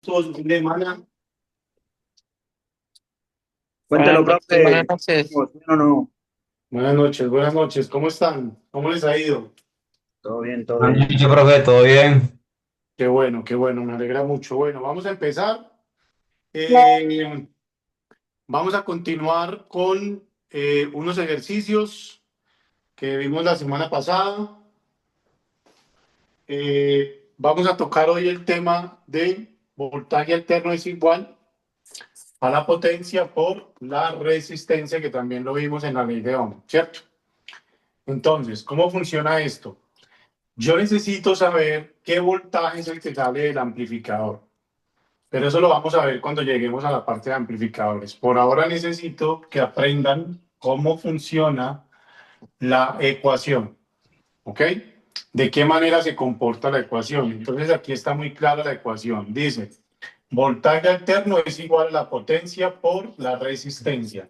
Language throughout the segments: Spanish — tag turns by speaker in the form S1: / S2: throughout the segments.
S1: Todos un fin de semana.
S2: Cuéntelo,
S3: Buenas
S2: profe.
S3: noches.
S2: ¿Cómo? ¿Bien o no?
S1: Buenas noches, buenas noches. ¿Cómo están? ¿Cómo les ha ido?
S2: Todo bien, todo
S4: Buenas
S2: bien.
S4: noches, profe, ¿todo bien?
S1: Qué bueno, me alegra mucho. Bueno, vamos a empezar. Eh, Vamos a continuar con unos ejercicios que vimos la semana pasada. Vamos a tocar hoy el tema de voltaje alterno es igual a la potencia por la resistencia, que también lo vimos en la ley de Ohm, ¿cierto? Entonces, ¿cómo funciona esto? Yo necesito saber qué voltaje es el que sale del amplificador, pero eso lo vamos a ver cuando lleguemos a la parte de amplificadores. Por ahora necesito que aprendan cómo funciona la ecuación, ¿ok? ¿De qué manera se comporta la ecuación? Entonces aquí está muy clara la ecuación. Dice, voltaje alterno es igual a la potencia por la resistencia,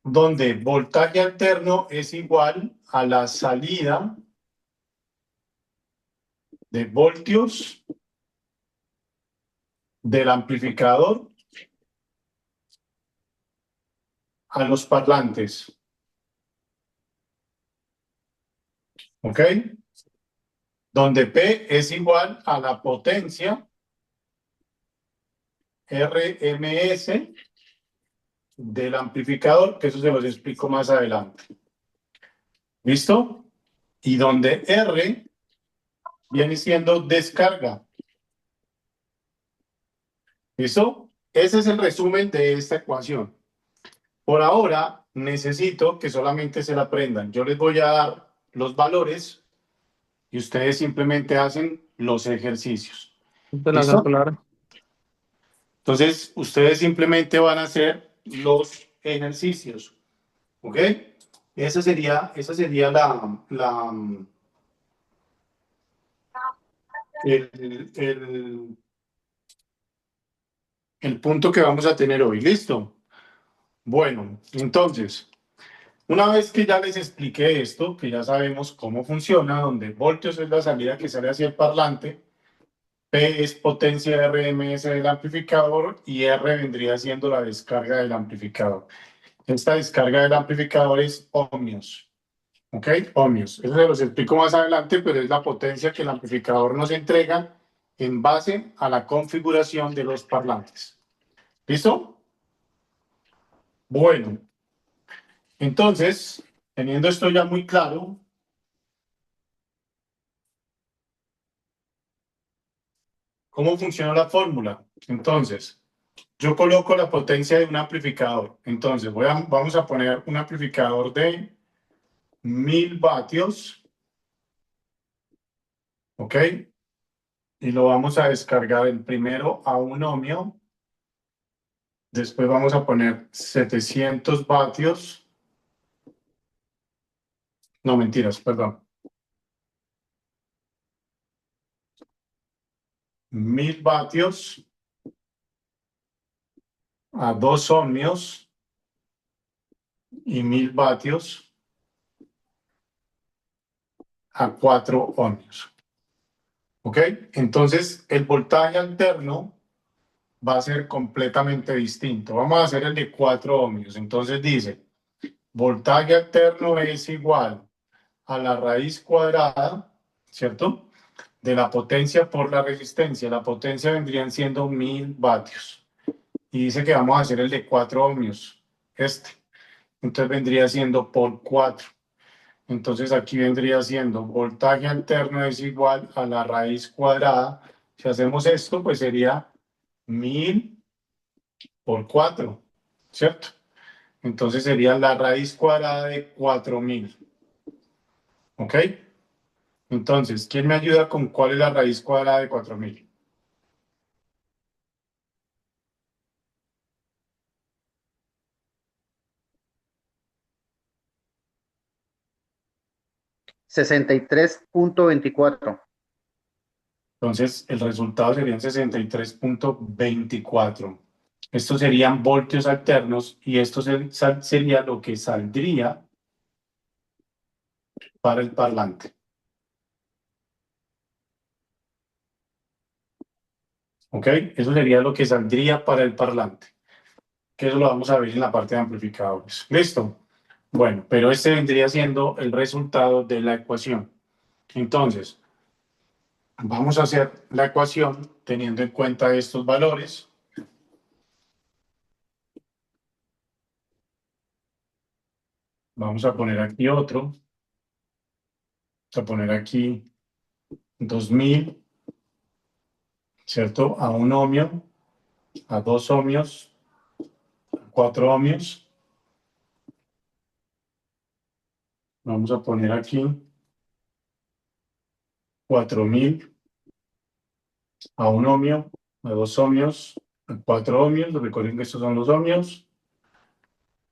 S1: donde voltaje alterno es igual a la salida de voltios del amplificador a los parlantes, ¿ok? Donde P es igual a la potencia RMS del amplificador, que eso se los explico más adelante. ¿Listo? Y donde R viene siendo descarga. ¿Listo? Ese es el resumen de esta ecuación. Por ahora necesito que solamente se la aprendan. Yo les voy a dar los valores y ustedes simplemente hacen los ejercicios.
S3: De la
S1: ¿Listo?
S3: circular.
S1: Entonces, ustedes simplemente van a hacer los ejercicios, ¿ok? Esa sería el, el, el punto que vamos a tener hoy. ¿Listo? Bueno, entonces, una vez que ya les expliqué esto, que ya sabemos cómo funciona, donde voltios es la salida que sale hacia el parlante, P es potencia RMS del amplificador y R vendría siendo la descarga del amplificador. Esta descarga del amplificador es ohmios. ¿Ok? Ohmios. Eso se los explico más adelante, pero es la potencia que el amplificador nos entrega en base a la configuración de los parlantes. ¿Listo? Bueno, entonces, teniendo esto ya muy claro, ¿cómo funciona la fórmula? Entonces, yo coloco la potencia de un amplificador. Entonces, vamos a poner un amplificador de 1000 vatios, ¿ok? Y lo vamos a descargar el primero a un ohmio. Después vamos a poner 700 vatios. No, mentiras, perdón. 1000 vatios a 2 ohmios y 1000 vatios a 4 ohmios. ¿Ok? Entonces, el voltaje alterno va a ser completamente distinto. Vamos a hacer el de 4 ohmios. Entonces dice, voltaje alterno es igual a la raíz cuadrada, ¿cierto? De la potencia por la resistencia. La potencia vendrían siendo 1000 vatios. Y dice que vamos a hacer el de 4 ohmios. Entonces vendría siendo por 4. Entonces aquí vendría siendo voltaje alterno es igual a la raíz cuadrada. Si hacemos esto, pues sería 1000 por 4, ¿cierto? Entonces sería la raíz cuadrada de 4000. ¿Ok? Entonces, ¿quién me ayuda con cuál es la raíz cuadrada de 4000?
S2: 63.24.
S1: Entonces, el resultado serían 63.24. Estos serían voltios alternos y esto sería lo que saldría para el parlante. ¿Ok? Eso sería lo que saldría para el parlante, que eso lo vamos a ver en la parte de amplificadores. ¿Listo? Bueno, pero este vendría siendo el resultado de la ecuación. Entonces, vamos a hacer la ecuación teniendo en cuenta estos valores. Vamos a poner aquí otro. Vamos a poner aquí 2000, ¿cierto? A un ohmio, a 2 ohmios, a 4 ohmios. Vamos a poner aquí 4000 a un ohmio, a 2 ohmios, a 4 ohmios. Recuerden que estos son los ohmios.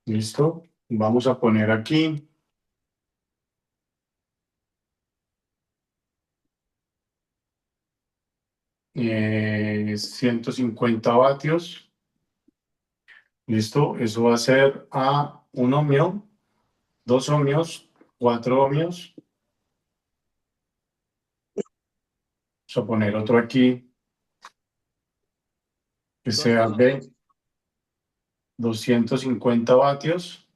S1: Listo. Vamos a poner aquí 150 vatios. Listo. Eso va a ser a un ohmio, 2 ohmios, 4 ohmios. Vamos a poner otro aquí que sea de 250 vatios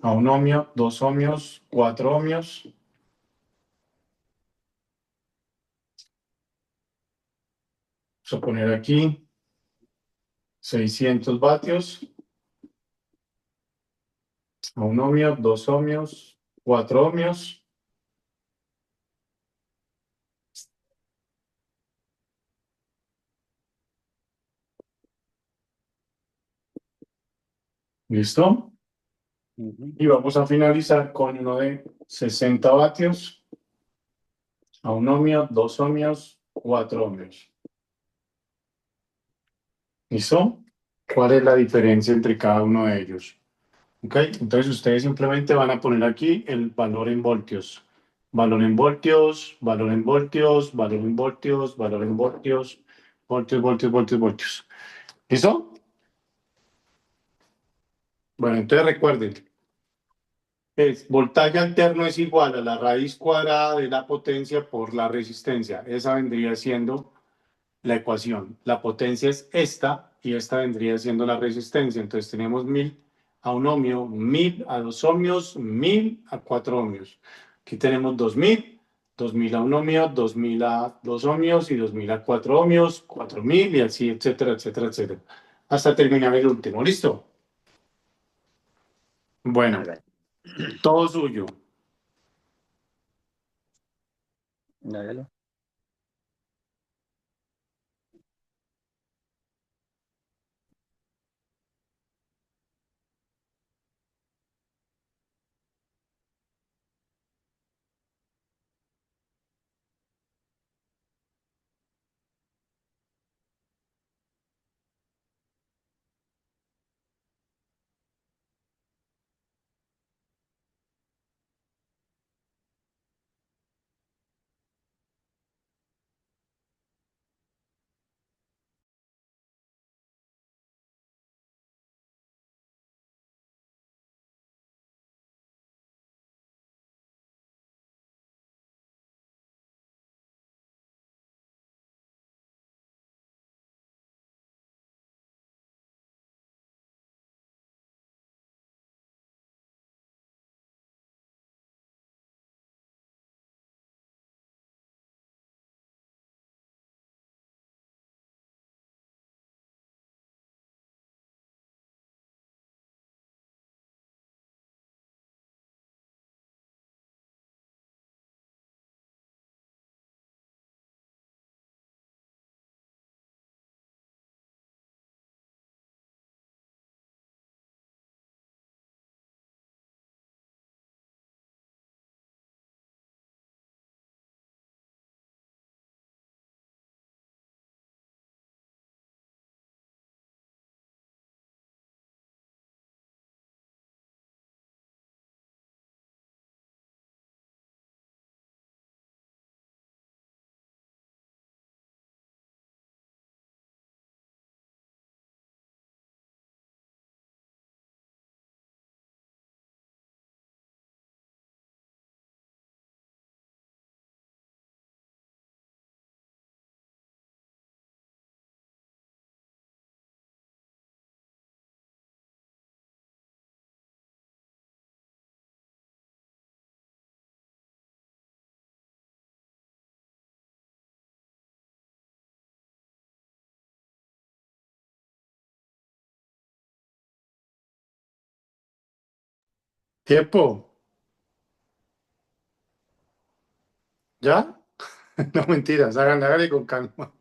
S1: a un ohmio, 2 ohmios, 4 ohmios. Vamos a poner aquí 600 vatios a un ohmio, 2 ohmios, 4 ohmios. ¿Listo? Y vamos a finalizar con uno de 60 vatios a un ohmio, 2 ohmios, 4 ohmios. ¿Listo? ¿Cuál es la diferencia entre cada uno de ellos? ¿Ok? Entonces ustedes simplemente van a poner aquí el valor en voltios. Valor en voltios, valor en voltios, valor en voltios, valor en voltios, voltios, voltios, voltios, voltios. ¿Listo? Bueno, entonces recuerden, voltaje alterno es igual a la raíz cuadrada de la potencia por la resistencia. Esa vendría siendo la ecuación. La potencia es esta y esta vendría siendo la resistencia. Entonces tenemos 1000 a un ohmio, 1000 a 2 ohmios, 1000 a 4 ohmios. Aquí tenemos 2000, 2000 a un ohmio, 2000 a 2 ohmios y 2000 a 4 ohmios, 4000 y así, etcétera, etcétera, etcétera. Hasta terminar el último. ¿Listo? Bueno,
S2: Hágale,
S1: todo suyo.
S2: hágale.
S1: Tiempo. ¿Ya? No mentiras, háganle con calma.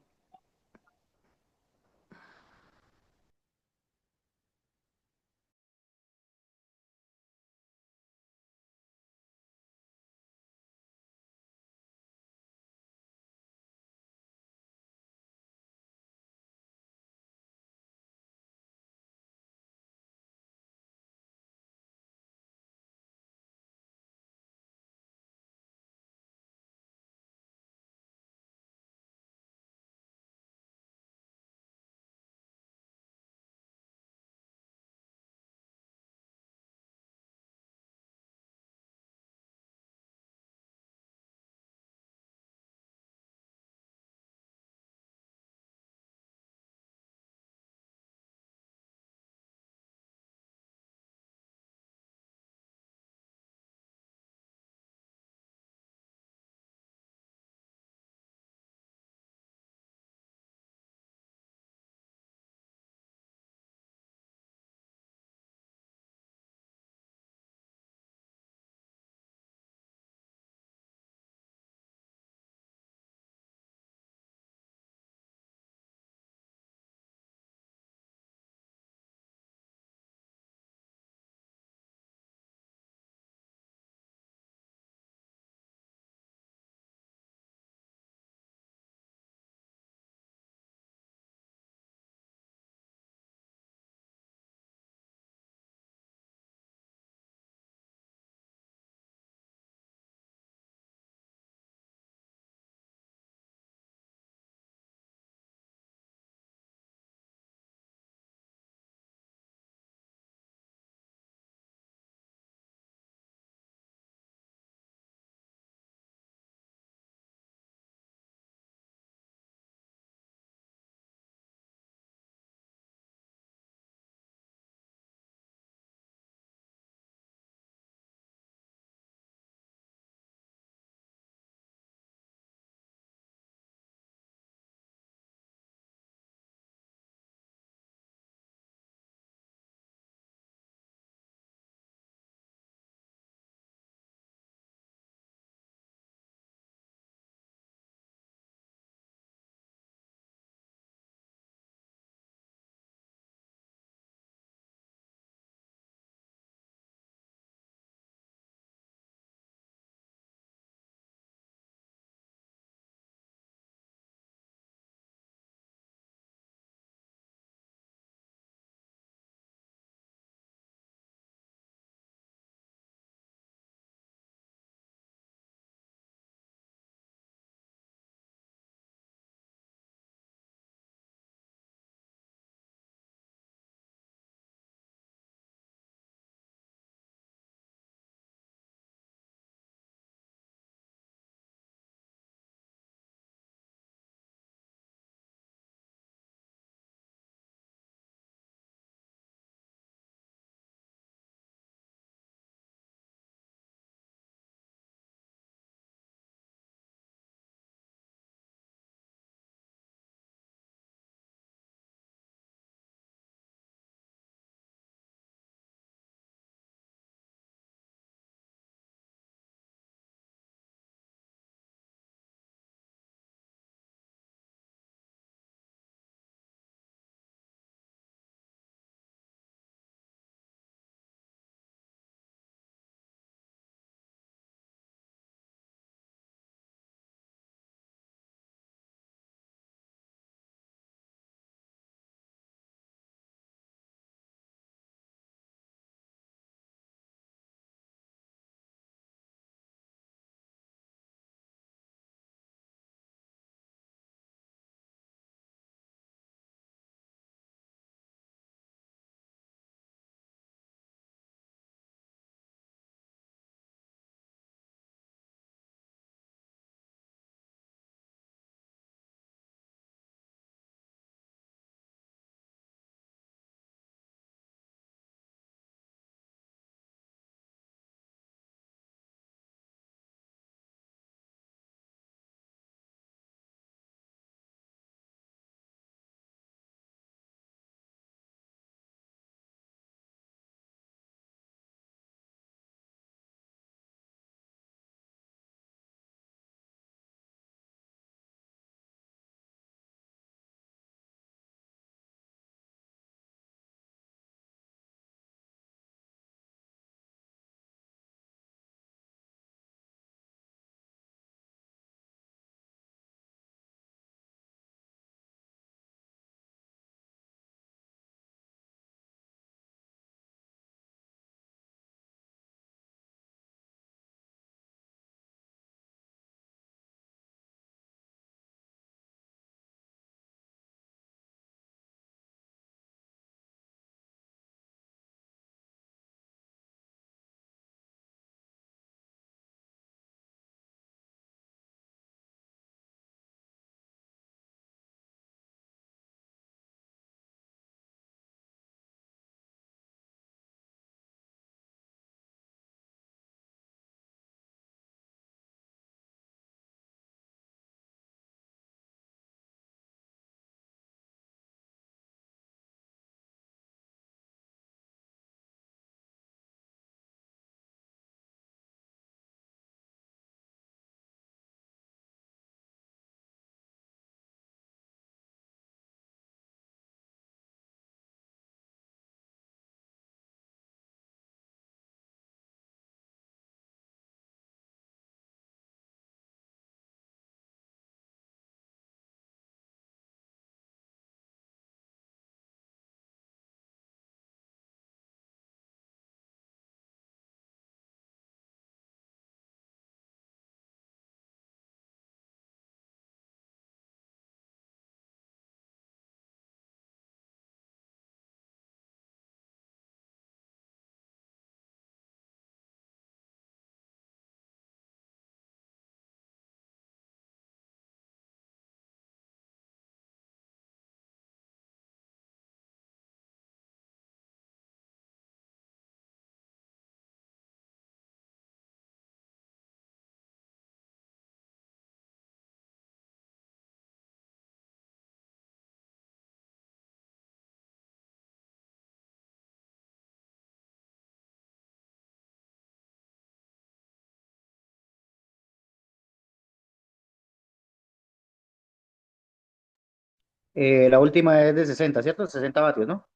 S2: La última es de 60, ¿cierto? 60 vatios, ¿no?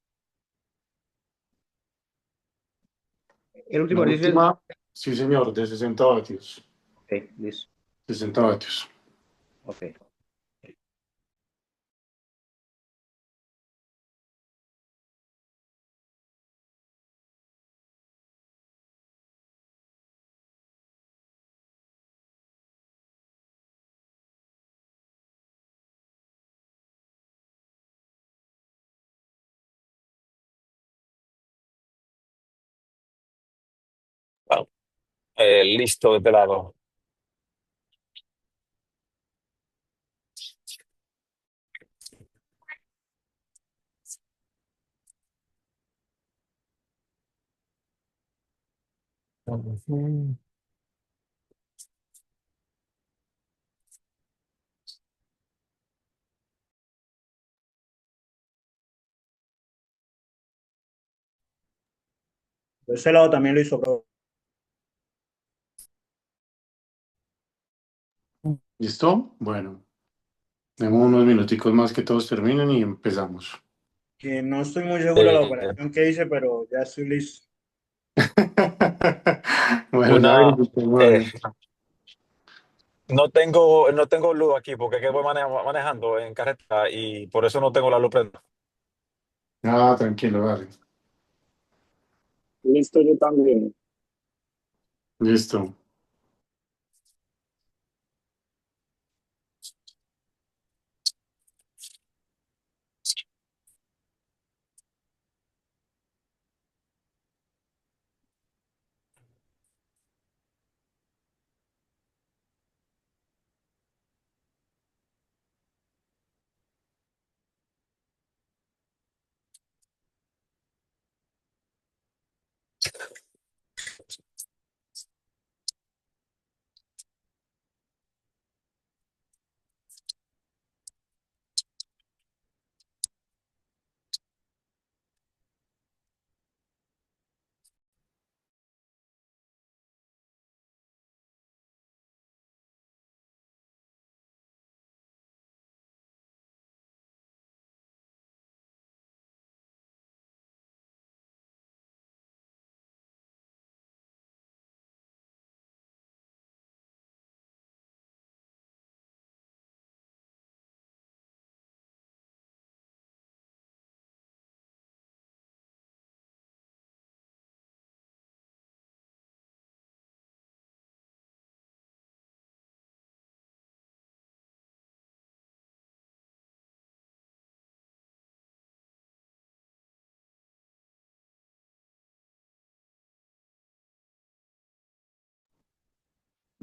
S2: El
S1: La
S2: último ejercicio es...
S1: última, sí señor, de 60 vatios.
S2: Ok, listo.
S1: 60 vatios.
S2: Ok.
S3: Ah, listo de este lado. Ujú.
S4: De ese lado también lo hizo, bro.
S1: ¿Listo? Bueno, demos unos minuticos más que todos terminen y empezamos.
S4: Que no estoy muy seguro de la
S3: Eh,
S4: operación que hice, pero ya estoy listo.
S1: Bueno, ya
S3: una,
S1: verifiquemos a
S3: eh,
S1: ver.
S3: no tengo luz aquí porque es que voy manejando en carretera y por eso no tengo la luz prendida.
S1: Ah, tranquilo, dale.
S5: Listo, yo también.
S1: Listo.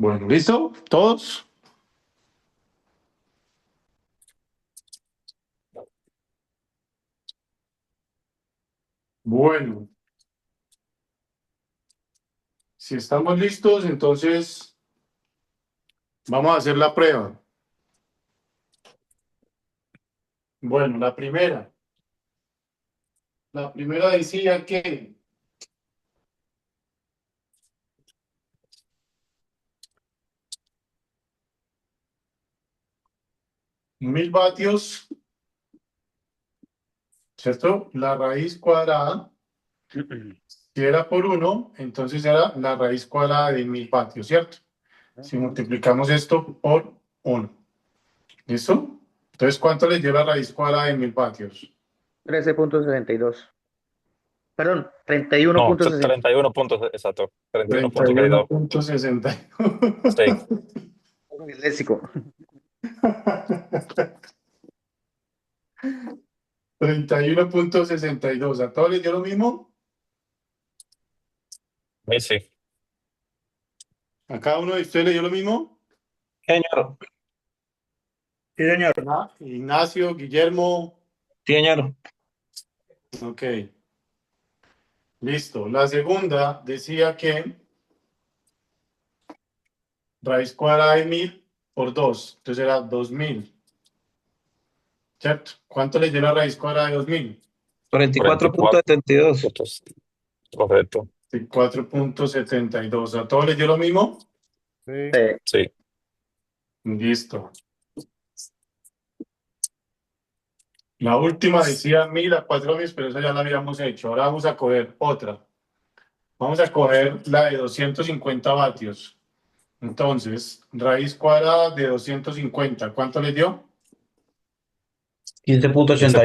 S1: Bueno, ¿listo? ¿Todos? Bueno, si estamos listos, entonces vamos a hacer la prueba. Bueno, la primera. La primera decía que 1000 vatios, ¿cierto? La raíz cuadrada, si era por 1, entonces era la raíz cuadrada de 1000 vatios, ¿cierto? Si multiplicamos esto por 1. ¿Listo? Entonces, ¿cuánto le dio la raíz cuadrada de 1000 vatios?
S2: 13.62. Perdón, treinta y uno
S3: No,
S2: punto sesenta.
S3: 31 puntos, exacto. 31
S1: treinta
S3: puntos
S1: y
S3: que hay
S1: uno
S3: dado.
S1: punto sesenta.
S3: Sí.
S2: El léxico.
S1: 31.62. ¿A todos les dio lo mismo?
S3: Sí.
S1: ¿A cada uno de ustedes le dio lo mismo?
S5: Señor,
S4: Sí, señor.
S1: Ignacio, Guillermo.
S5: señor.
S1: Ok, listo. La segunda decía que raíz cuadrada de 1000 por 2. Entonces era 2000. ¿Cierto? ¿Cuánto le dio la raíz cuadrada de 2000?
S3: 44
S5: 44.72.
S3: puntos. Correcto.
S1: 4.72. ¿A todos les dio lo mismo?
S2: Sí.
S3: Sí.
S1: Listo. La última decía 1000 a 4 ohmios, pero esa ya la habíamos hecho. Ahora vamos a coger otra. Vamos a coger la de 250 vatios. Entonces, raíz cuadrada de 250. ¿Cuánto le dio?
S6: 15.81.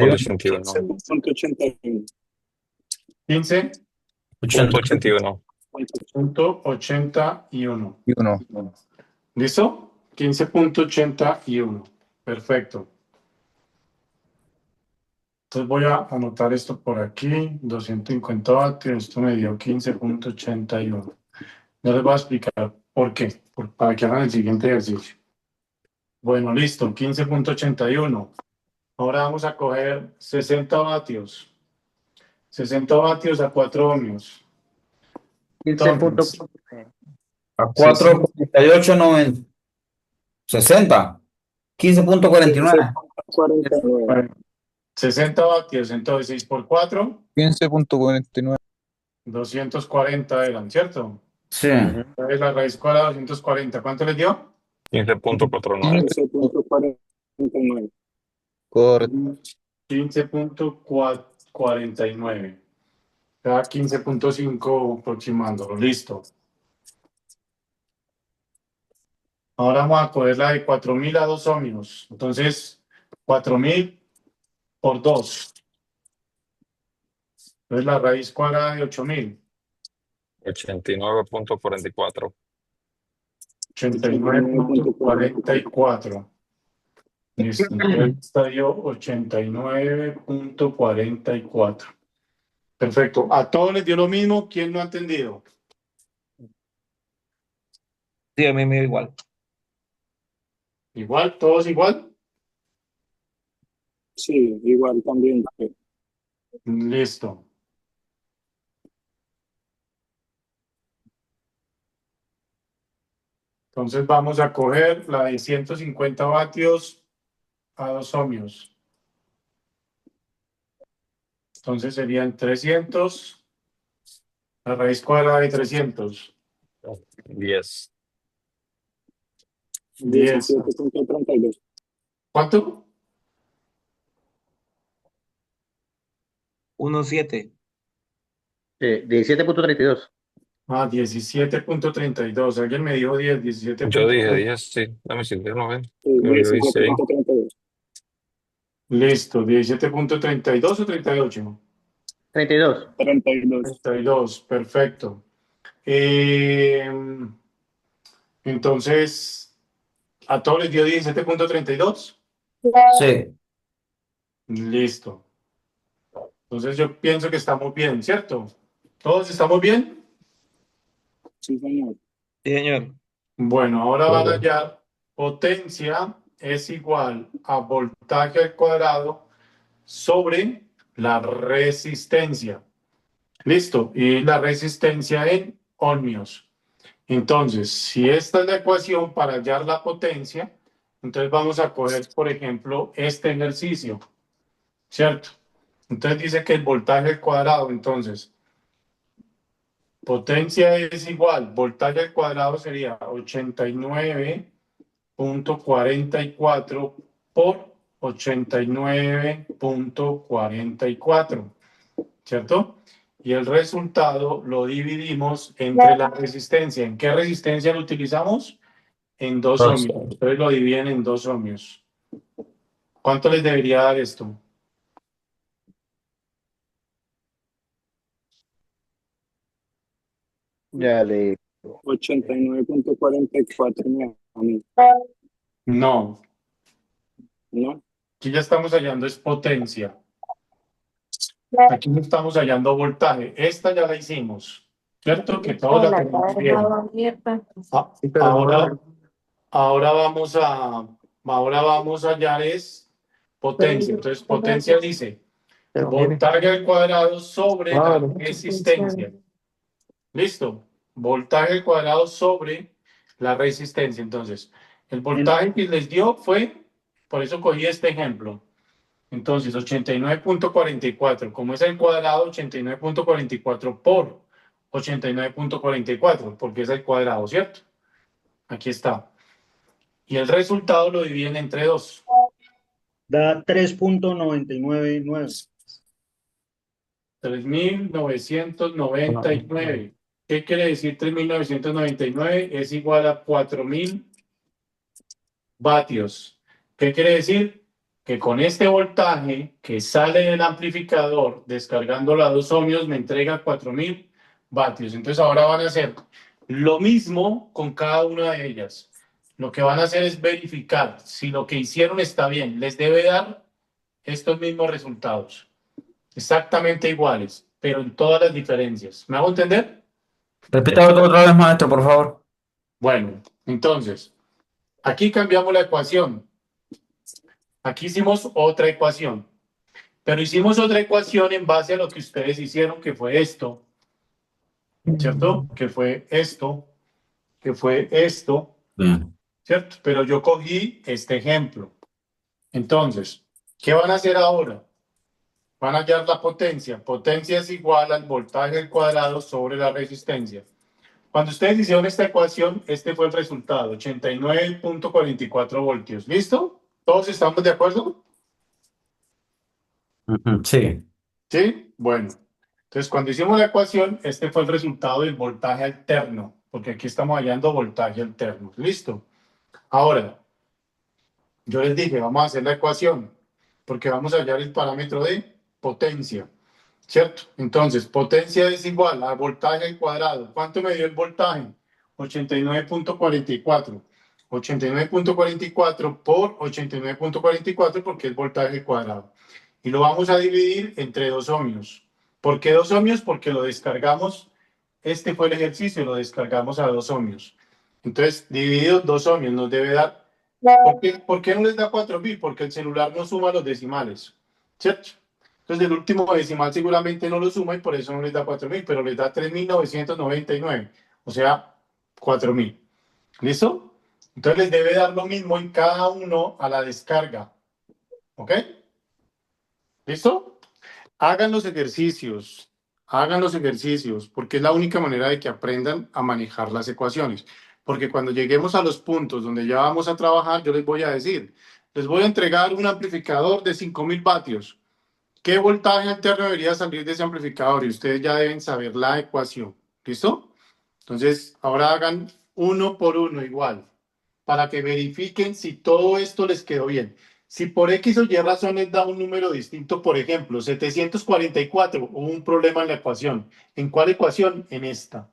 S3: 15.81.
S5: 15.81.
S1: 15.81.
S3: 81.
S6: Y uno.
S1: ¿Listo? 15.81. Perfecto. Entonces voy a anotar esto por aquí. 250 vatios. Esto me dio 15.81. Ya les voy a explicar por qué. Para que hagan el siguiente ejercicio. Bueno, listo. 15.81. Ahora vamos a coger 60 vatios. 60 vatios a 4 ohmios.
S2: 15
S1: Entonces,
S6: A 4.48, 90. 60. 15.49.
S5: 49.
S1: 60 vatios, entonces 6 por 4,
S7: 15.49.
S1: 240 eran, ¿cierto?
S6: Sí.
S1: Entonces la raíz cuadrada 240, ¿cuánto les dio?
S3: 15.49.
S5: 15.49.
S7: Correcto.
S1: 15.49. Cada 15.5 aproximándolo, listo. Ahora vamos a coger la de 4000 a 2 ohmios. Entonces, 4000 por 2. Entonces la raíz cuadrada de 8000.
S3: 89.44.
S1: 89.44. Listo. Entonces estadio 89.44. Perfecto. ¿A todos les dio lo mismo? ¿Quién no ha entendido?
S5: Sí, a mí me da igual.
S1: ¿Igual? ¿Todos igual?
S5: Sí, igual también.
S1: Listo. Entonces vamos a coger la de 150 vatios a 2 ohmios. Entonces serían 300. La raíz cuadrada de 300.
S3: 10.
S1: 10.
S5: 17.32.
S1: ¿Cuánto?
S5: 1.7.
S2: 17.32.
S1: 17.32. Alguien me dijo 10, 17.
S3: Yo dije 10, sí. Dame si no ven.
S5: Sí,
S3: Yo hice ahí.
S5: 17.32.
S1: Listo, 17.32 o 38.
S2: 32.
S5: 32.
S1: 32, perfecto. Eh, entonces, ¿a todos les dio 17.32?
S6: Sí.
S1: Listo. Entonces yo pienso que estamos bien, ¿cierto? ¿Todos estamos bien?
S5: Sí, señor. Sí, señor.
S1: Bueno, ahora van a hallar potencia es igual a voltaje al cuadrado sobre la resistencia. Listo. Y la resistencia en ohmios. Entonces, si esta es la ecuación para hallar la potencia, entonces vamos a coger, por ejemplo, este ejercicio, ¿cierto? Entonces dice que el voltaje al cuadrado, entonces, potencia es igual, voltaje al cuadrado sería 89.44 por 89.44, ¿cierto? Y el resultado lo dividimos entre la resistencia. ¿En qué resistencia lo utilizamos? En 2
S6: Dos.
S1: ohmios. Entonces lo dividen en 2 ohmios. ¿Cuánto les debería dar esto?
S2: Ya le
S5: 89.44 a mí,
S1: No,
S5: ¿no?
S1: aquí ya estamos hallando es potencia. Aquí no estamos hallando voltaje. Esta ya la hicimos, ¿cierto? Que todos la tenemos bien. Ahora, ahora vamos a hallar es potencia. Entonces, potencia dice voltaje al cuadrado sobre la resistencia. ¿Listo? Voltaje al cuadrado sobre la resistencia. Entonces, el voltaje que les dio fue, por eso cogí este ejemplo. Entonces, 89.44, como es el cuadrado, 89.44 por 89.44, porque es el cuadrado, ¿cierto? Aquí está. Y el resultado lo dividen entre 2.
S4: Da 3.999.
S1: 3.999. ¿Qué quiere decir 3.999? Es igual a 4.000 vatios. ¿Qué quiere decir? Que con este voltaje que sale del amplificador descargándolo a 2 ohmios me entrega 4.000 vatios. Entonces ahora van a hacer lo mismo con cada una de ellas. Lo que van a hacer es verificar si lo que hicieron está bien. Les debe dar estos mismos resultados. Exactamente iguales, pero en todas las diferencias. ¿Me hago entender?
S6: Repita otra vez, maestro, por favor.
S1: Bueno, entonces, aquí cambiamos la ecuación. Aquí hicimos otra ecuación, pero hicimos otra ecuación en base a lo que ustedes hicieron, que fue esto, ¿cierto? Que fue esto, que fue esto,
S6: Bien.
S1: ¿cierto? Pero yo cogí este ejemplo. Entonces, ¿qué van a hacer ahora? Van a hallar la potencia. Potencia es igual al voltaje al cuadrado sobre la resistencia. Cuando ustedes hicieron esta ecuación, este fue el resultado, 89.44 voltios. ¿Listo? ¿Todos estamos de acuerdo?
S6: Sí.
S1: ¿Sí? Bueno. Entonces, cuando hicimos la ecuación, este fue el resultado del voltaje alterno, porque aquí estamos hallando voltaje alterno. ¿Listo? Ahora, yo les dije, vamos a hacer la ecuación, porque vamos a hallar el parámetro de potencia. ¿Cierto? Entonces, potencia es igual a voltaje al cuadrado. ¿Cuánto me dio el voltaje? 89.44. 89.44 por 89.44 porque es voltaje al cuadrado. Y lo vamos a dividir entre 2 ohmios. ¿Por qué 2 ohmios? Porque lo descargamos. Este fue el ejercicio, lo descargamos a 2 ohmios. Entonces, dividido 2 ohmios nos debe dar. ¿Por qué no les da 4.000? Porque el celular no suma los decimales. ¿Cierto? Entonces el último decimal seguramente no lo suma y por eso no les da 4.000, pero les da 3.999, o sea, 4.000. ¿Listo? Entonces les debe dar lo mismo en cada uno a la descarga. ¿Ok? ¿Listo? Hagan los ejercicios, porque es la única manera de que aprendan a manejar las ecuaciones. Porque cuando lleguemos a los puntos donde ya vamos a trabajar, yo les voy a decir, les voy a entregar un amplificador de 5.000 vatios. ¿Qué voltaje alterno debería salir de ese amplificador? Y ustedes ya deben saber la ecuación. ¿Listo? Entonces, ahora hagan uno por uno igual, para que verifiquen si todo esto les quedó bien. Si por X o Y razón les da un número distinto, por ejemplo, 744, hubo un problema en la ecuación. ¿En cuál ecuación? En esta.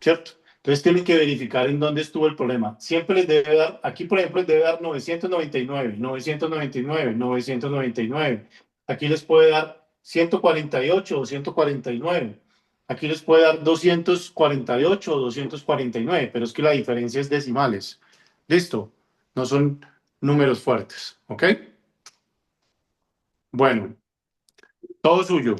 S1: ¿Cierto? Entonces tienen que verificar en dónde estuvo el problema. Siempre les debe dar, aquí por ejemplo les debe dar 999, 999, 999. Aquí les puede dar 148 o 149. Aquí les puede dar 248 o 249, pero es que la diferencia es decimales. Listo, no son números fuertes, ¿ok? Bueno, todo suyo.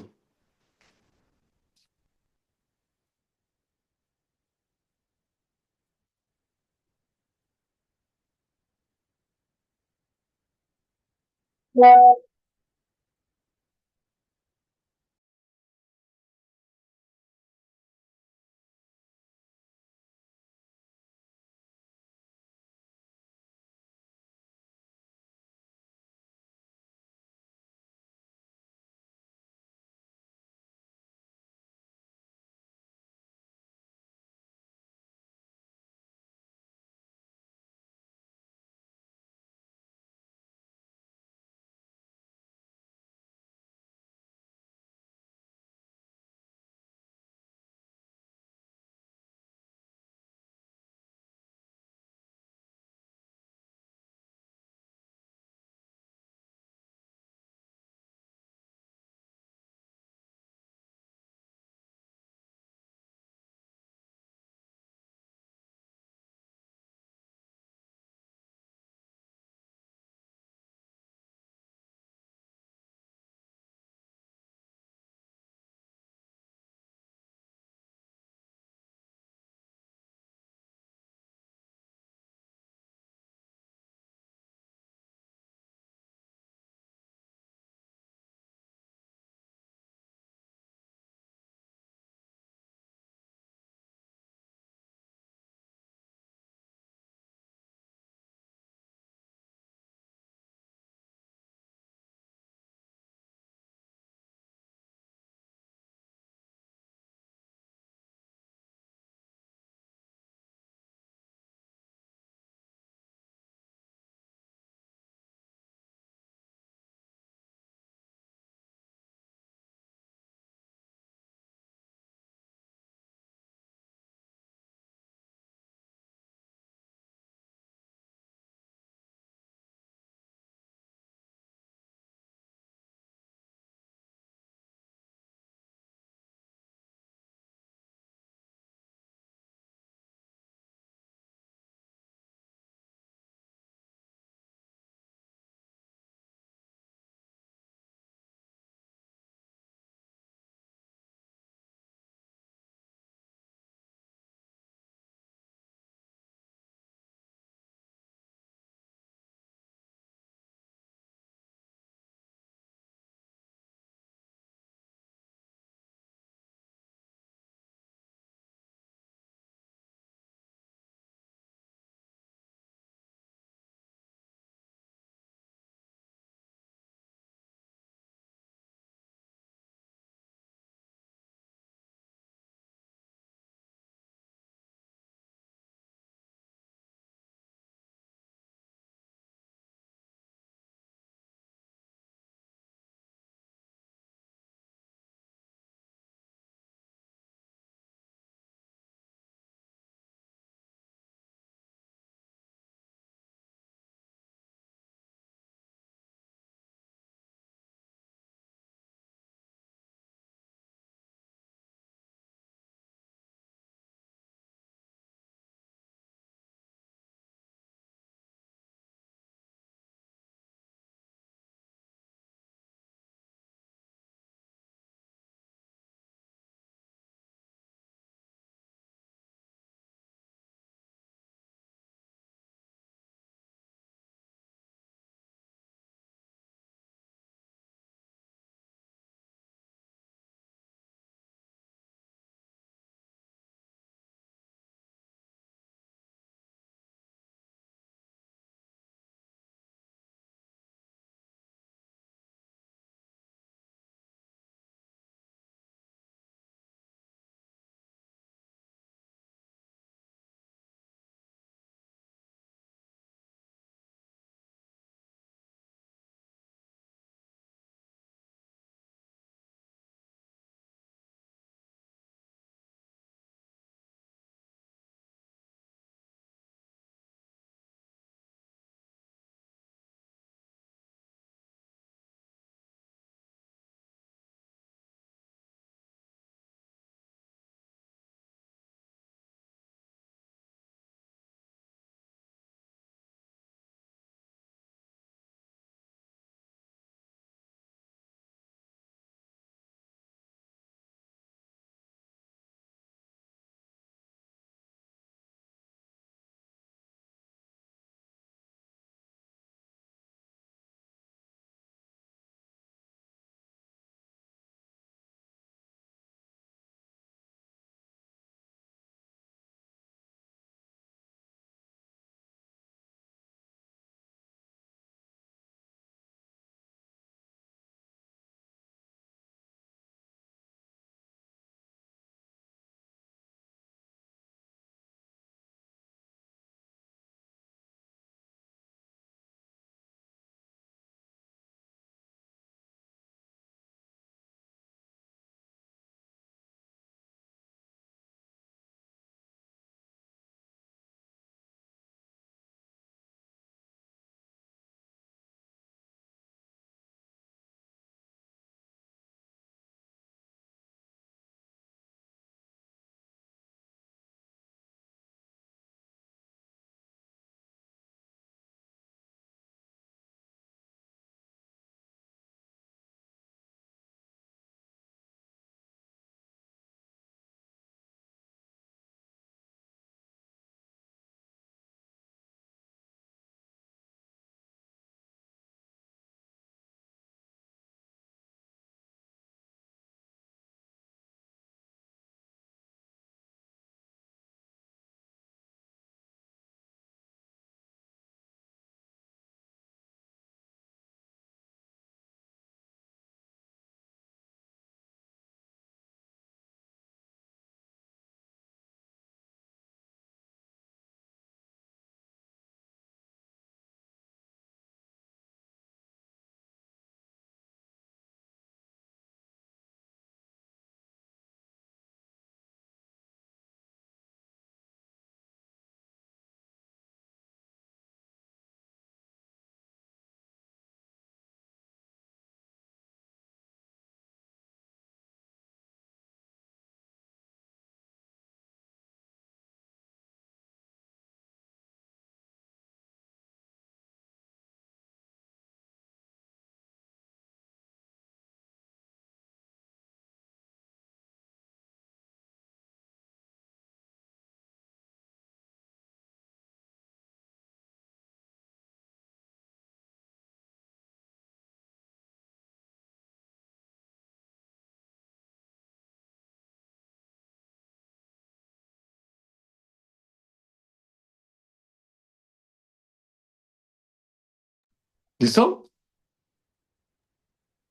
S1: ¿Listo?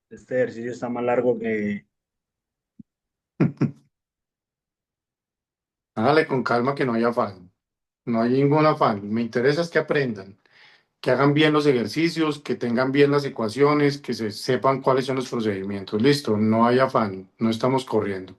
S4: Este ejercicio está más largo que...
S1: Hágale con calma que no hay afán. No hay ningún afán. Me interesa es que aprendan, que hagan bien los ejercicios, que tengan bien las ecuaciones, que se sepan cuáles son los procedimientos. Listo, no hay afán, no estamos corriendo.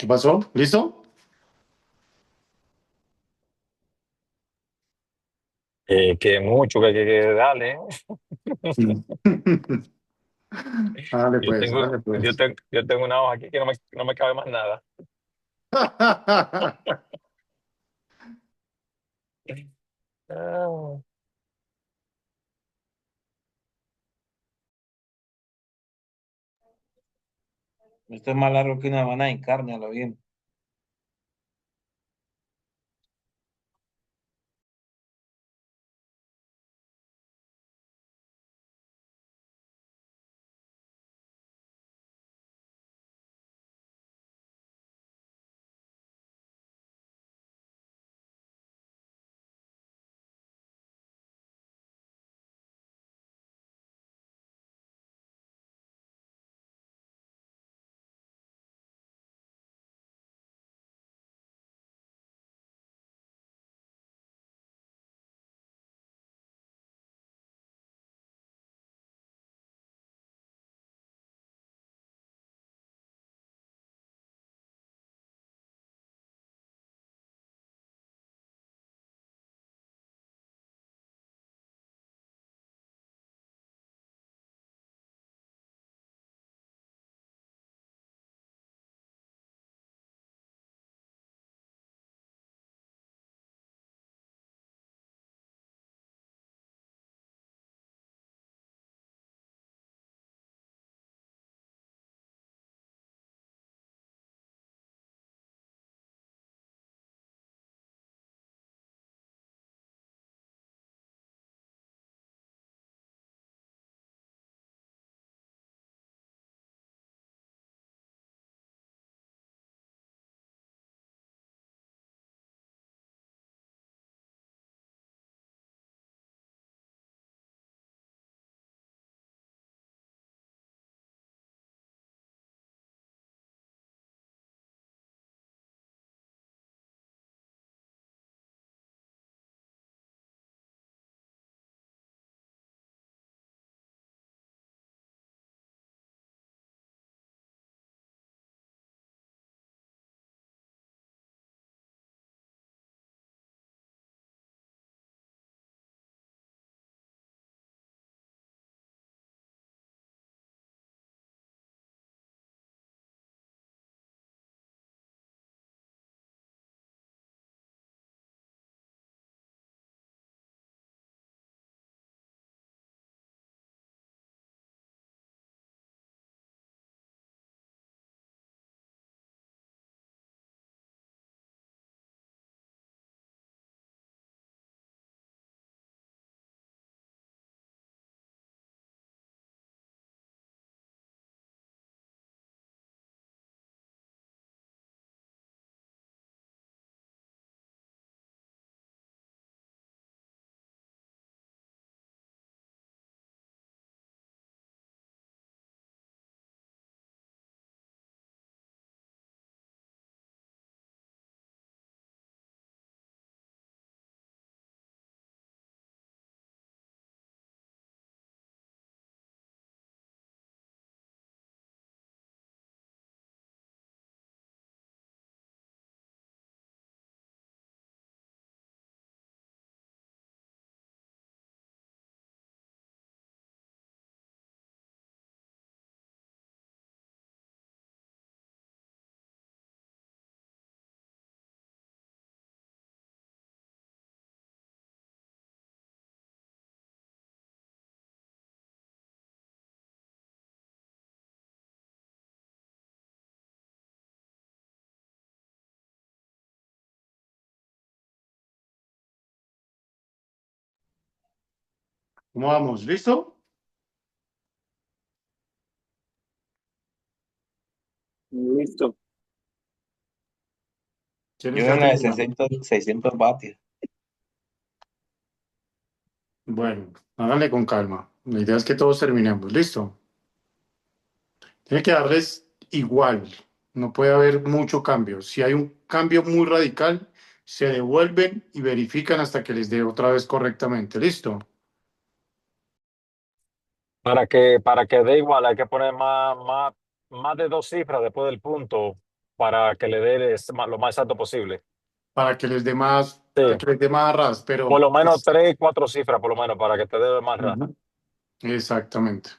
S1: ¿Qué pasó? ¿Listo?
S3: Que mucho, dale.
S1: Hágale pues, hágale pues.
S3: Yo tengo una hoja aquí que no me cabe más nada. Ah.
S8: Esto es más largo que una banana en carne, a lo bien.
S1: ¿Cómo vamos? ¿Listo?
S5: Listo.
S1: ¿Quién
S8: Yo
S1: está
S8: en la de
S1: terminando?
S8: 600 vatios.
S1: Bueno, háganle con calma. La idea es que todos terminemos. ¿Listo? Tiene que darles igual. No puede haber mucho cambio. Si hay un cambio muy radical, se devuelven y verifican hasta que les dé otra vez correctamente. ¿Listo?
S3: Para que dé igual, hay que poner más de 2 cifras después del punto, para que le dé lo más exacto posible.
S1: para que les dé más,
S3: Sí.
S1: para que les dé más ras, pero
S3: Por lo menos 3, 4 cifras, por lo menos, para que te dé más ras.
S1: Ujú. Exactamente.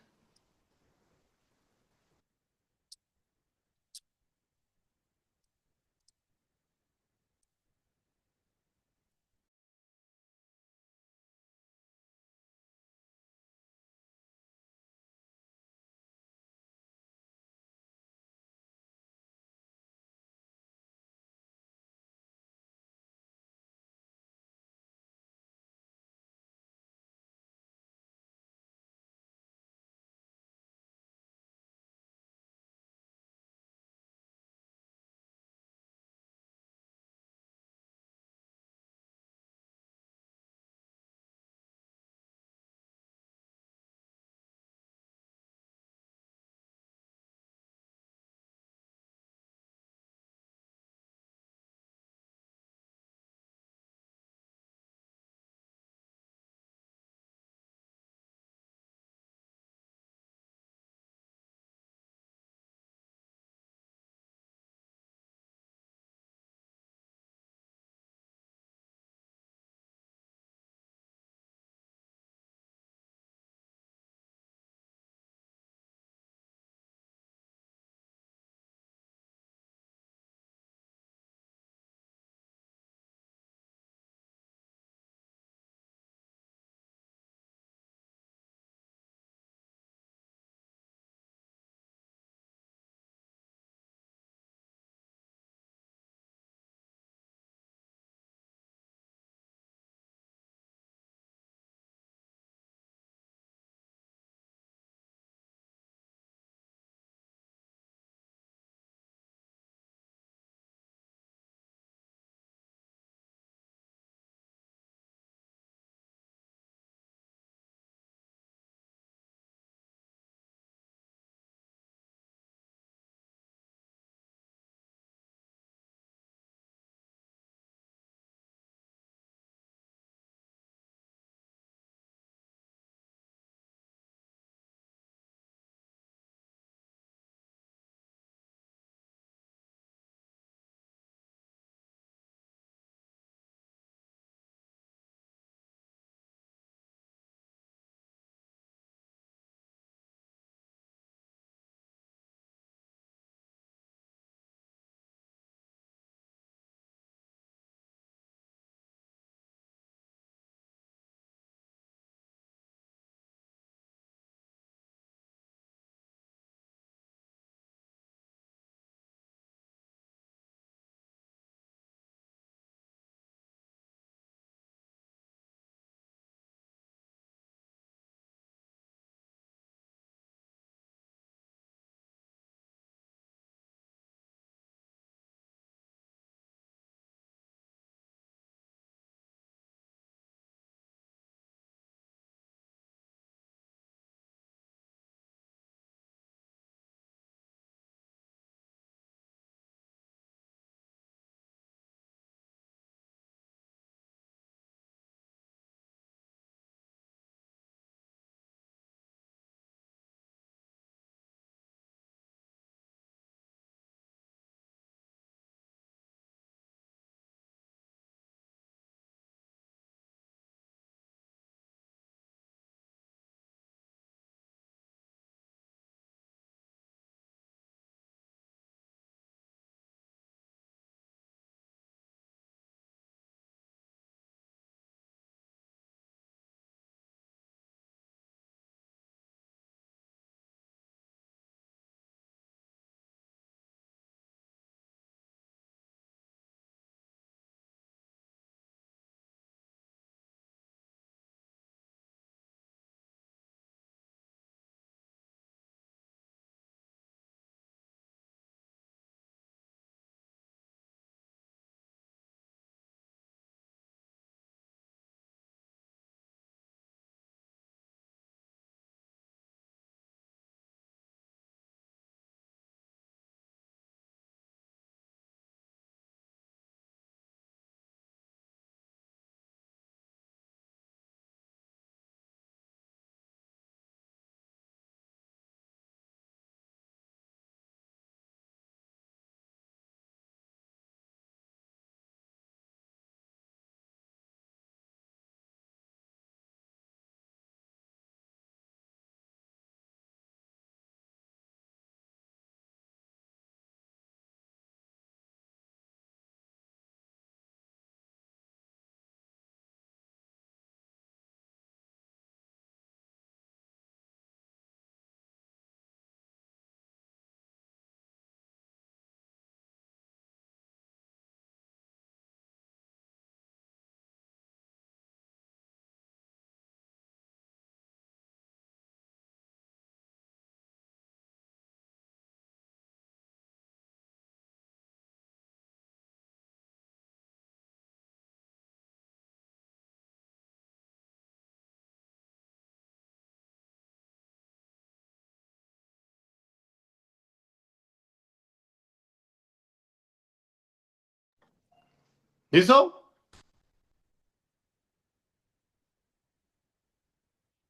S1: ¿Listo?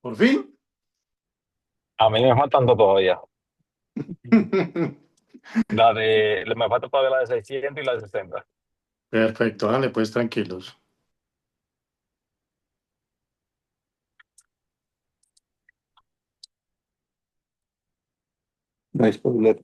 S1: ¿Por fin?
S3: A mí me faltan dos todavía. Me falta todavía la de 600 y la de 60.
S1: Perfecto, dale pues tranquilos.
S7: Nice, Paulette.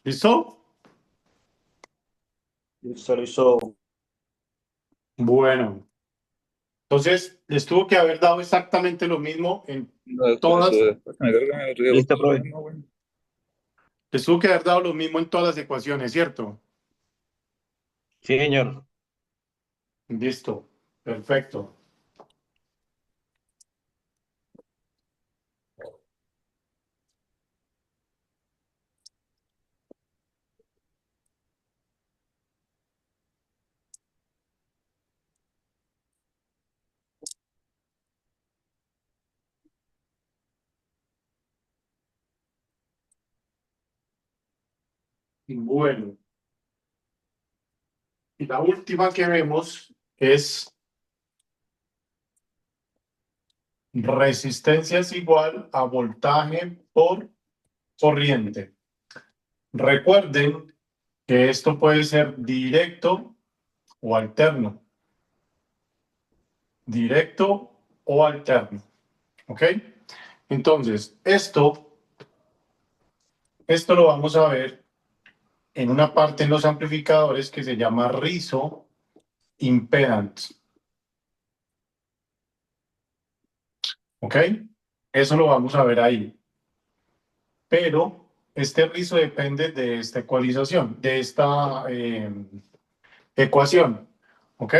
S1: ¿Listo?
S4: Listo, listo.
S1: Bueno, entonces les tuvo que haber dado exactamente lo mismo en
S7: No, después,
S1: todas,
S7: después que me cargan el río,
S4: Listo,
S7: porque lo
S4: profe.
S7: mismo, güey.
S1: les tuvo que haber dado lo mismo en todas las ecuaciones, ¿cierto?
S4: Sí, señor.
S1: Listo, perfecto. Bueno, y la última que vemos es resistencia es igual a voltaje por corriente. Recuerden que esto puede ser directo o alterno. Directo o alterno. ¿Ok? Entonces, esto lo vamos a ver en una parte en los amplificadores que se llama rizo impedance. ¿Ok? Eso lo vamos a ver ahí. Pero este rizo depende de esta ecualización, de esta ecuación. ¿Ok?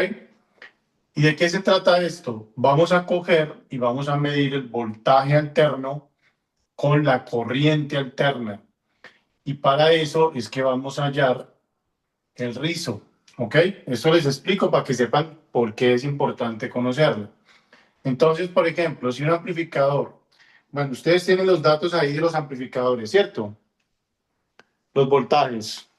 S1: ¿Y de qué se trata esto? Vamos a coger y vamos a medir el voltaje alterno con la corriente alterna. Y para eso es que vamos a hallar el rizo. ¿Ok? Eso les explico para que sepan por qué es importante conocerlo. Entonces, por ejemplo, si un amplificador, bueno, ustedes tienen los datos ahí de los amplificadores, ¿cierto? Los voltajes.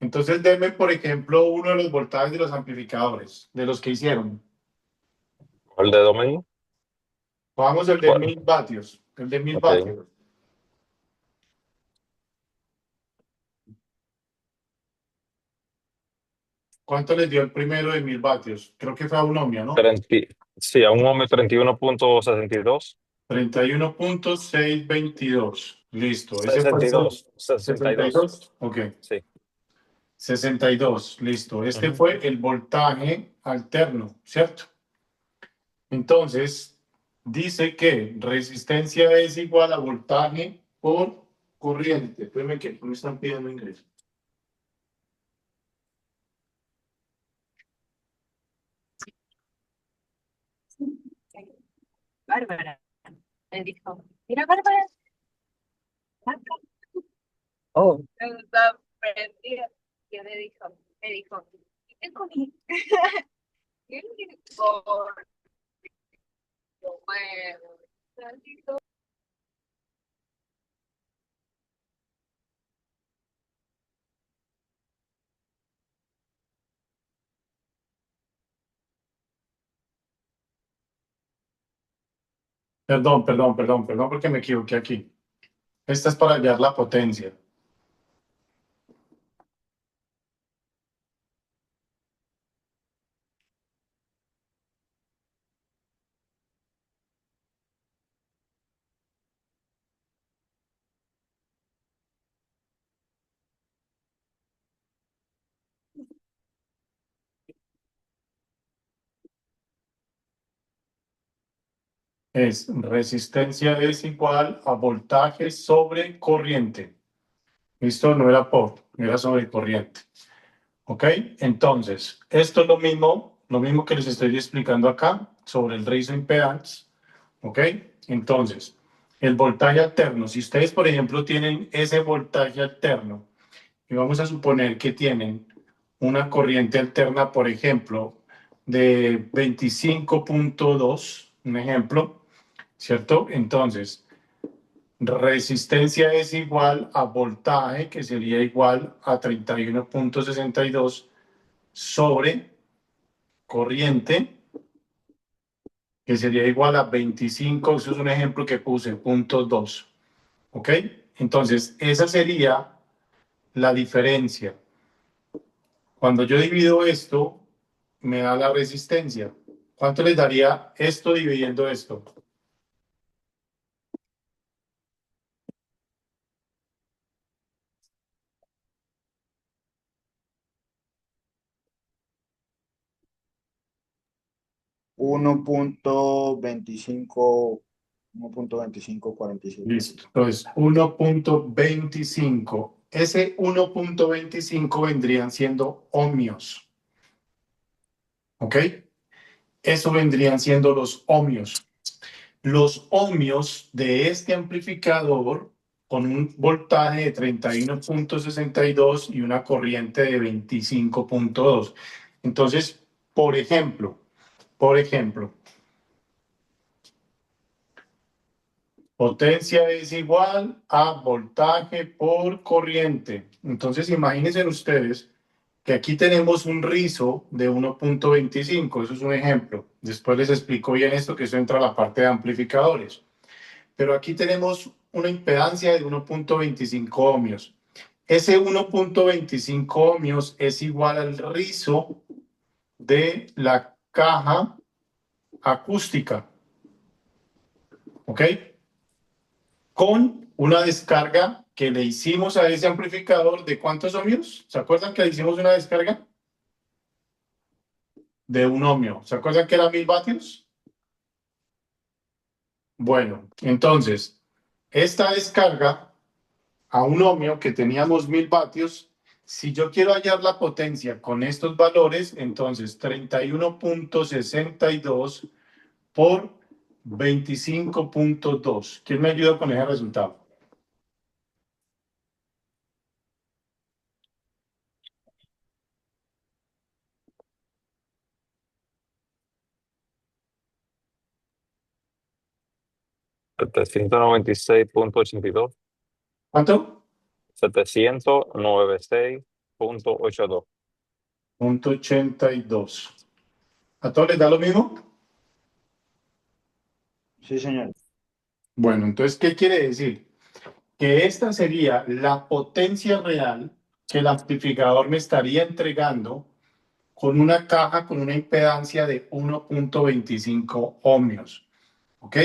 S1: Entonces, denme, por ejemplo, uno de los voltajes de los amplificadores, de los que hicieron.
S3: ¿El de domingo?
S1: Vamos el de
S3: Bueno,
S1: 1000 vatios. El de 1000
S3: ok.
S1: vatios. ¿Cuánto les dio el primero de 1000 vatios? Creo que fue a un ohmio, ¿no?
S3: Sí, a un ohmio 31.62.
S1: 31.622. Listo. Ese fue el
S3: 62. 62.
S1: 62. Ok.
S3: Sí.
S1: 62. Listo. Este
S3: Ujú.
S1: fue el voltaje alterno, ¿cierto? Entonces, dice que resistencia es igual a voltaje por corriente. Espérame que me están pidiendo ingreso.
S9: Bárbara, me dijo, mira, Bárbara,
S2: Oh,
S9: está prendida. Y me dijo, ¿qué comí? ¿Qué por huevo?
S1: Perdón, porque me equivoqué aquí. Esta es para hallar la potencia. Resistencia es igual a voltaje sobre corriente. Esto no era era sobre corriente. ¿Ok? Entonces, esto es lo mismo que les estoy explicando acá sobre el rizo impedance. ¿Ok? Entonces, el voltaje alterno, si ustedes, por ejemplo, tienen ese voltaje alterno, y vamos a suponer que tienen una corriente alterna, por ejemplo, de 25.2, un ejemplo, ¿cierto? Entonces, resistencia es igual a voltaje, que sería igual a 31.62 sobre corriente, que sería igual a 25, eso es un ejemplo que puse, punto 2. ¿Ok? Entonces, esa sería la diferencia. Cuando yo divido esto, me da la resistencia. ¿Cuánto les daría esto dividiendo esto?
S7: Uno punto veinticinco 1.2547.
S1: Listo. Entonces, 1.25. Ese 1.25 vendrían siendo ohmios. ¿Ok? Eso vendrían siendo los ohmios. Los ohmios de este amplificador con un voltaje de 31.62 y una corriente de 25.2. Entonces, por ejemplo, Potencia es igual a voltaje por corriente. Entonces, imagínense ustedes que aquí tenemos un rizo de 1.25. Eso es un ejemplo. Después les explico bien esto, que eso entra a la parte de amplificadores. Pero aquí tenemos una impedancia de 1.25 ohmios. Ese 1.25 ohmios es igual al rizo de la caja acústica. ¿Ok? Con una descarga que le hicimos a ese amplificador de ¿cuántos ohmios? ¿Se acuerdan que le hicimos una descarga? De 1 ohmio. ¿Se acuerdan que era 1000 vatios? Bueno, entonces, esta descarga a 1 ohmio que teníamos 1000 vatios, si yo quiero hallar la potencia con estos valores, entonces 31.62 por 25.2. ¿Quién me ayuda con ese resultado?
S3: $796.82.
S1: ¿Cuánto?
S3: 796.82.
S1: 0.82. ¿A todos les da lo mismo?
S7: Sí, señor.
S1: Bueno, entonces, ¿qué quiere decir? Que esta sería la potencia real que el amplificador me estaría entregando con una caja con una impedancia de 1.25 ohmios. ¿Ok?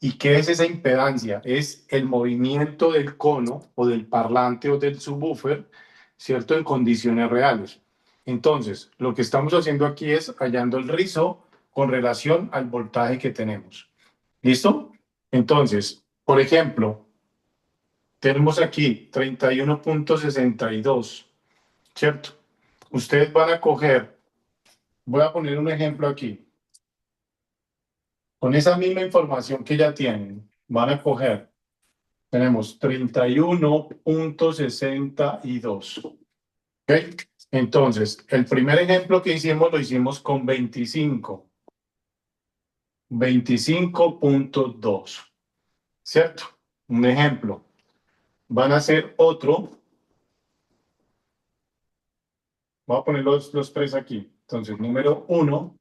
S1: ¿Y qué es esa impedancia? Es el movimiento del cono o del parlante o del subwoofer, ¿cierto? En condiciones reales. Entonces, lo que estamos haciendo aquí es hallando el rizo con relación al voltaje que tenemos. ¿Listo? Entonces, por ejemplo, tenemos aquí 31.62, ¿cierto? Ustedes van a coger, voy a poner un ejemplo aquí. Con esa misma información que ya tienen, van a coger, tenemos 31.62. ¿Ok? Entonces, el primer ejemplo que hicimos lo hicimos con 25.2, ¿cierto? Un ejemplo. Van a hacer otro. Voy a poner los tres aquí. Entonces, número 1,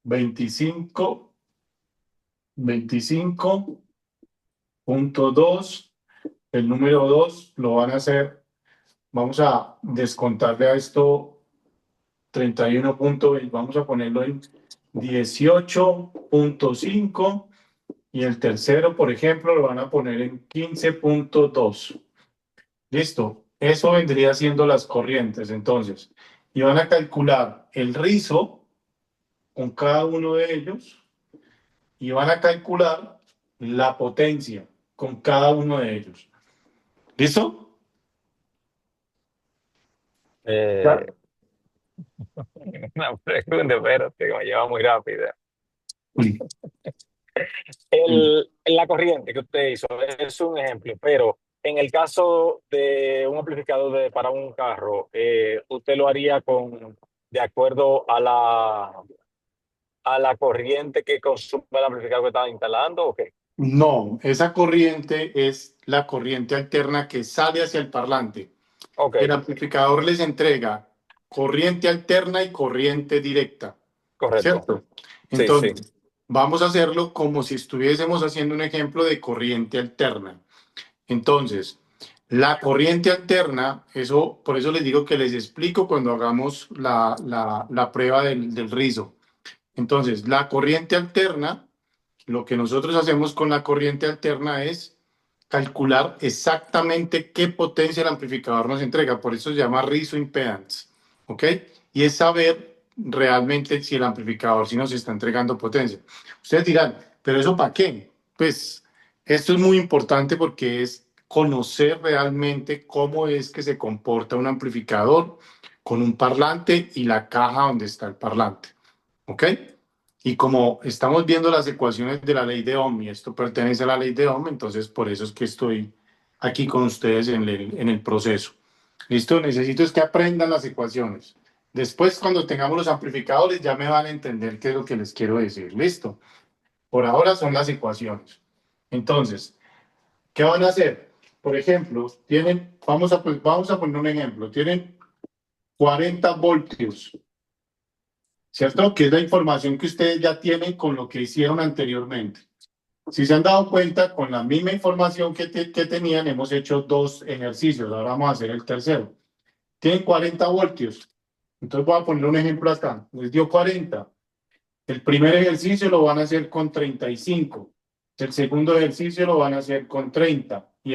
S1: 25.2. El número 2 lo van a hacer, vamos a descontarle a esto 31.20, vamos a ponerlo en 18.5 y el tercero, por ejemplo, lo van a poner en 15.2. Listo, eso vendría siendo las corrientes, entonces, y van a calcular el rizo con cada uno de ellos y van a calcular la potencia con cada uno de ellos. ¿Listo? Ya.
S3: Una pregunta, espérate, que me lleva muy rápida.
S1: Uy.
S3: La corriente que usted hizo es un ejemplo, pero en el caso de un amplificador para un carro, ¿usted lo haría de acuerdo a la corriente que consume el amplificador que está instalando o qué?
S1: No, esa corriente es la corriente alterna que sale hacia el parlante.
S3: Ok,
S1: El amplificador les entrega corriente alterna y corriente directa,
S3: correcto.
S1: ¿cierto?
S3: Sí,
S1: Entonces, vamos a hacerlo como si estuviésemos haciendo un ejemplo de corriente alterna. Entonces, la corriente alterna, eso, por eso les digo que les explico cuando hagamos la prueba del rizo. Entonces, la corriente alterna, lo que nosotros hacemos con la corriente alterna es calcular exactamente qué potencia el amplificador nos entrega. Por eso se llama rizo impedance. ¿Ok? Y es saber realmente si el amplificador sí nos está entregando potencia. Ustedes dirán, ¿pero eso para qué? Pues esto es muy importante porque es conocer realmente cómo es que se comporta un amplificador con un parlante y la caja donde está el parlante. ¿Ok? Y como estamos viendo las ecuaciones de la ley de Ohm, y esto pertenece a la ley de Ohm, entonces por eso es que estoy aquí con ustedes en el proceso. ¿Listo? Necesito es que aprendan las ecuaciones. Después, cuando tengamos los amplificadores, ya me van a entender qué es lo que les quiero decir. ¿Listo? Por ahora son las ecuaciones. Entonces, ¿qué van a hacer? Por ejemplo, vamos a poner un ejemplo, tienen 40 voltios, ¿cierto? Que es la información que ustedes ya tienen con lo que hicieron anteriormente. Si se han dado cuenta, con la misma información que tenían, hemos hecho 2 ejercicios. Ahora vamos a hacer el tercero. Tienen 40 voltios. Entonces voy a poner un ejemplo acá. Les dio 40. El primer ejercicio lo van a hacer con 35. El segundo ejercicio lo van a hacer con 30. Y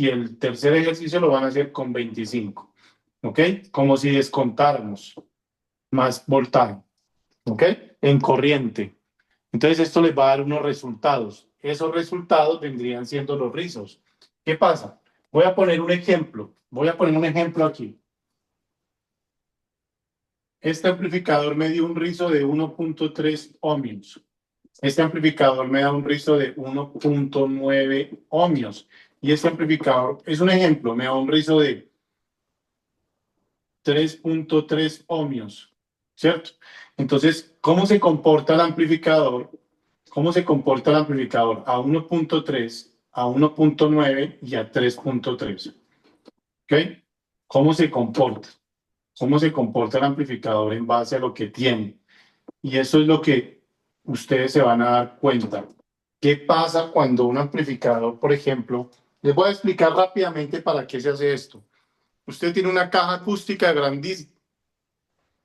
S1: el tercer ejercicio lo van a hacer con 25. ¿Ok? Como si descontáramos más voltaje. ¿Ok? En corriente. Entonces esto les va a dar unos resultados. Esos resultados vendrían siendo los rizos. ¿Qué pasa? Voy a poner un ejemplo. Voy a poner un ejemplo aquí. Este amplificador me dio un rizo de 1.3 ohmios. Este amplificador me da un rizo de 1.9 ohmios. Y este amplificador, es un ejemplo, me da un rizo de 3.3 ohmios. ¿Cierto? Entonces, ¿cómo se comporta el amplificador? ¿Cómo se comporta el amplificador a 1.3, a 1.9 y a 3.3? ¿Ok? ¿Cómo se comporta? ¿Cómo se comporta el amplificador en base a lo que tiene? Y eso es lo que ustedes se van a dar cuenta. ¿Qué pasa cuando un amplificador, por ejemplo, les voy a explicar rápidamente para qué se hace esto? Usted tiene una caja acústica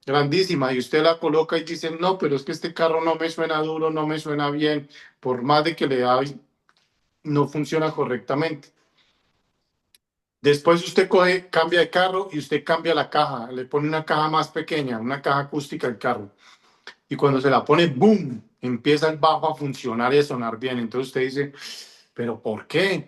S1: grandísima y usted la coloca y dice, no, pero es que este carro no me suena duro, no me suena bien, por más de que le da, no funciona correctamente. Después usted cambia de carro y usted cambia la caja, le pone una caja más pequeña, una caja acústica al carro. Y cuando se la pone, ¡boom!, empieza el bajo a funcionar y a sonar bien. Entonces usted dice, ¿pero por qué?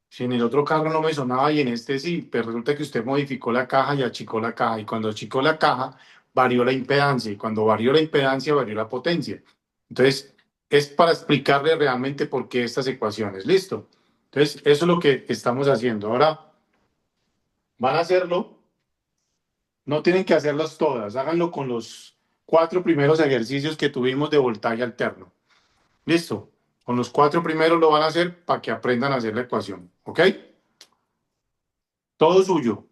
S1: Si en el otro carro no me sonaba y en este sí, pero resulta que usted modificó la caja y achicó la caja. Y cuando achicó la caja, varió la impedancia. Y cuando varió la impedancia, varió la potencia. Entonces, es para explicarle realmente por qué estas ecuaciones. ¿Listo? Entonces, eso es lo que estamos haciendo. Ahora, van a hacerlo. No tienen que hacerlas todas. Háganlo con los 4 primeros ejercicios que tuvimos de voltaje alterno. ¿Listo? Con los 4 primeros lo van a hacer para que aprendan a hacer la ecuación. ¿Ok? Todo suyo.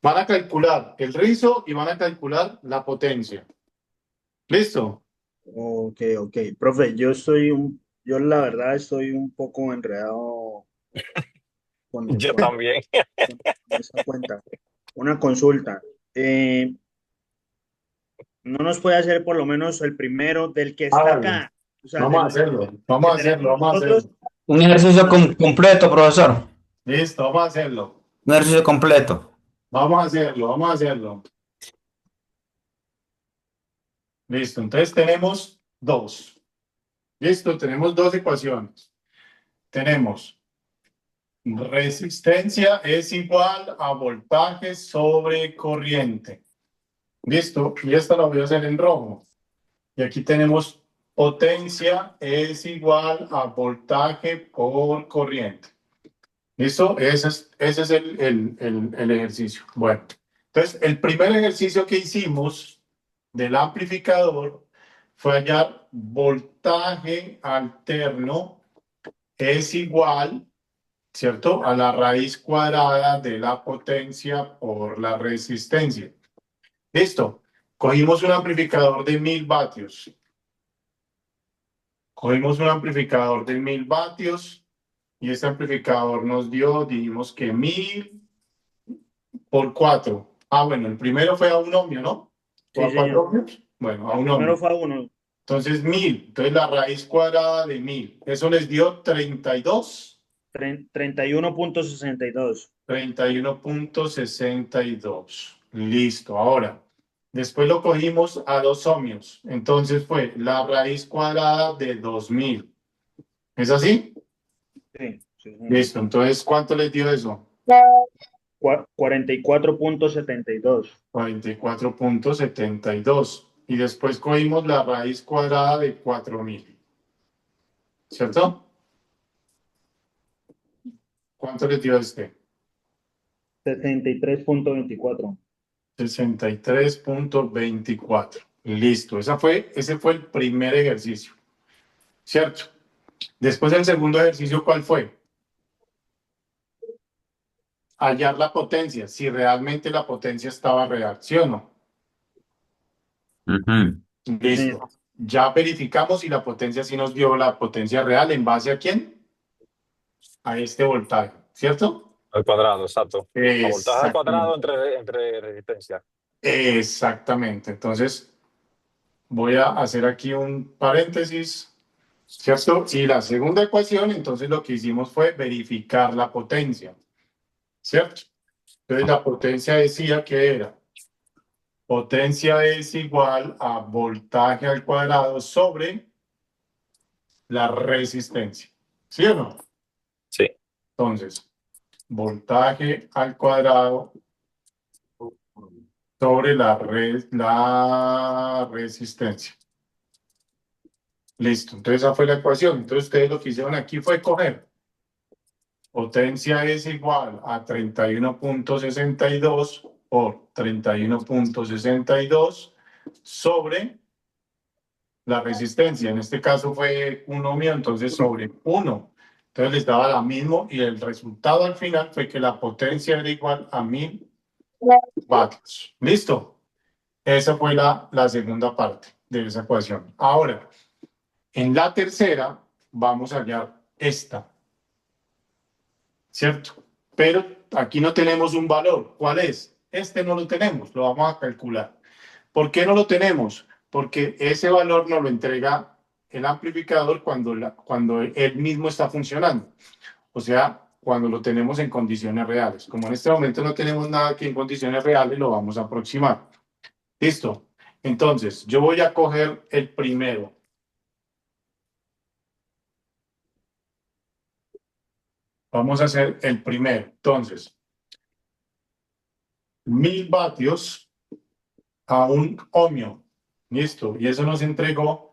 S1: Van a calcular el rizo y van a calcular la potencia. ¿Listo?
S7: Ok. Profe, yo la verdad estoy un poco enredado
S3: Yo
S7: con
S3: también.
S7: esa cuenta. Una consulta. ¿No nos puede hacer por lo menos el primero del que está
S1: Háganlo.
S7: acá? O sea,
S1: Vamos a hacerlo. Vamos
S7: que
S1: a hacerlo.
S7: tenemos
S1: Vamos a
S7: nosotros.
S1: hacerlo.
S6: Un ejercicio completo, profesor.
S1: Listo, vamos a hacerlo.
S6: Un ejercicio completo.
S1: Vamos a hacerlo. Vamos a hacerlo. Listo. Entonces tenemos 2. Listo, tenemos 2 ecuaciones. Tenemos resistencia es igual a voltaje sobre corriente. Listo. Y esta la voy a hacer en rojo. Y aquí tenemos potencia es igual a voltaje por corriente. ¿Listo? Ese es el ejercicio. Bueno, entonces el primer ejercicio que hicimos del amplificador fue hallar voltaje alterno es igual, ¿cierto?, a la raíz cuadrada de la potencia por la resistencia. Listo. Cogimos un amplificador de 1000 vatios. Cogimos un amplificador de 1000 vatios y este amplificador nos dio, dijimos que 1000 por 4. Ah, bueno, el primero fue a 1 ohmio, ¿no? ¿O
S7: Sí,
S1: a 4
S7: señor.
S1: ohmios? Bueno, a 1
S7: Primero
S1: ohmio.
S7: fue a 1.
S1: Entonces 1000. Entonces la raíz cuadrada de 1000. Eso les dio 32.
S7: 31.62.
S1: 31.62. Listo. Ahora, después lo cogimos a 2 ohmios. Entonces fue la raíz cuadrada de 2000. ¿Es así?
S7: Sí, señor.
S1: Listo. Entonces, ¿cuánto les dio eso?
S7: 44.72.
S1: 44.72. Y después cogimos la raíz cuadrada de 4000. ¿Cierto? ¿Cuánto les dio este?
S7: 63.24.
S1: 63.24. Listo. Ese fue el primer ejercicio. ¿Cierto? Después el segundo ejercicio, ¿cuál fue? Hallar la potencia, si realmente la potencia estaba real, ¿sí o no?
S6: Ujú.
S1: Listo. Ya verificamos si la potencia sí nos dio la potencia real en base a quién? A este voltaje, ¿cierto?
S3: Al cuadrado, exacto. A voltaje al cuadrado
S1: Exactamente.
S3: entre resistencia.
S1: Exactamente. Entonces, voy a hacer aquí un paréntesis, ¿cierto? Y la segunda ecuación, entonces lo que hicimos fue verificar la potencia, ¿cierto? Entonces, la potencia decía que era potencia es igual a voltaje al cuadrado sobre la resistencia. ¿Sí o no?
S3: Sí.
S1: Entonces, voltaje al cuadrado sobre la resistencia. Listo. Entonces, esa fue la ecuación. Entonces, ustedes lo que hicieron aquí fue coger potencia es igual a 31.62 por 31.62 sobre la resistencia. En este caso fue 1 ohmio, entonces sobre 1. Entonces les daba la misma y el resultado al final fue que la potencia era igual a 1000 vatios. ¿Listo? Esa fue la segunda parte de esa ecuación. Ahora, en la tercera vamos a hallar esta, ¿cierto? Pero aquí no tenemos un valor. ¿Cuál es? Este no lo tenemos, lo vamos a calcular. ¿Por qué no lo tenemos? Porque ese valor nos lo entrega el amplificador cuando él mismo está funcionando. O sea, cuando lo tenemos en condiciones reales. Como en este momento no tenemos nada que en condiciones reales, lo vamos a aproximar. ¿Listo? Entonces, yo voy a coger el primero. Vamos a hacer el primero. Entonces, 1000 vatios a 1 ohmio. Listo. Y eso nos entregó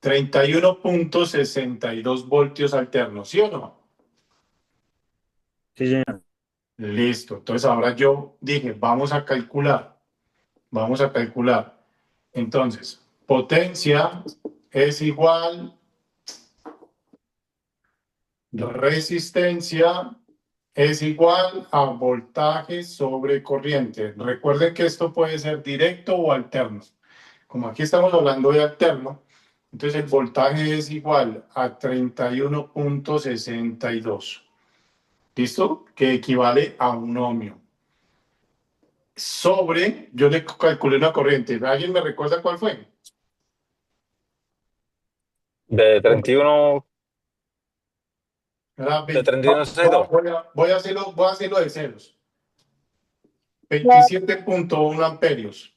S1: 31.62 voltios alternos. ¿Sí o no?
S7: Sí, señor.
S1: Listo. Entonces ahora yo dije, vamos a calcular. Vamos a calcular. Entonces, potencia es igual, resistencia es igual a voltaje sobre corriente. Recuerden que esto puede ser directo o alterno. Como aquí estamos hablando de alterno, entonces el voltaje es igual a 31.62. ¿Listo? Que equivale a 1 ohmio. Sobre, yo le calculé una corriente. ¿Alguien me recuerda cuál fue?
S3: De 31,
S1: Era
S3: de
S1: 20,
S3: 31.62.
S1: voy a hacerlo de ceros. 27.1 amperios.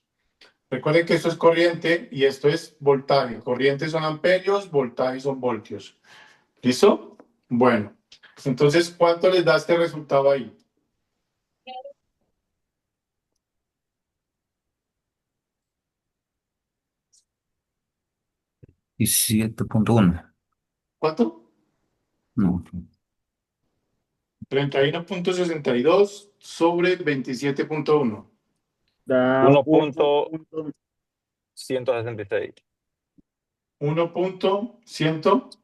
S1: Recuerden que esto es corriente y esto es voltaje. Corriente son amperios, voltaje son voltios. ¿Listo? Bueno, entonces, ¿cuánto les da este resultado ahí?
S6: Y 7.1.
S1: ¿Cuánto?
S6: No.
S1: 31.62 sobre 27.1.
S7: Da
S3: 1.166.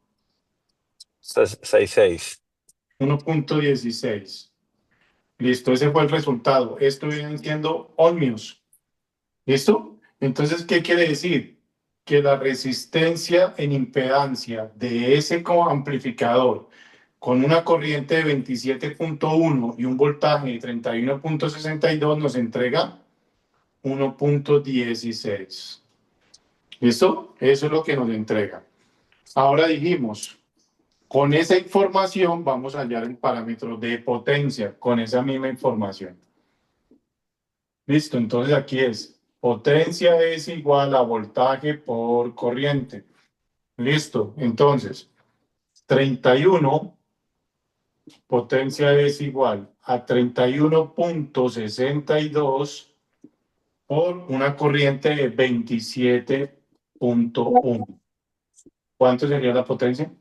S3: 66.
S1: 1.16. Listo, ese fue el resultado. Esto viene siendo ohmios. ¿Listo? Entonces, ¿qué quiere decir? Que la resistencia en impedancia de ese amplificador con una corriente de 27.1 y un voltaje de 31.62 nos entrega 1.16. ¿Listo? Eso es lo que nos entrega. Ahora dijimos, con esa información vamos a hallar el parámetro de potencia, con esa misma información. Listo, entonces aquí es, potencia es igual a voltaje por corriente. Listo, entonces, 31, potencia es igual a 31.62 por una corriente de 27.1. ¿Cuánto sería la potencia?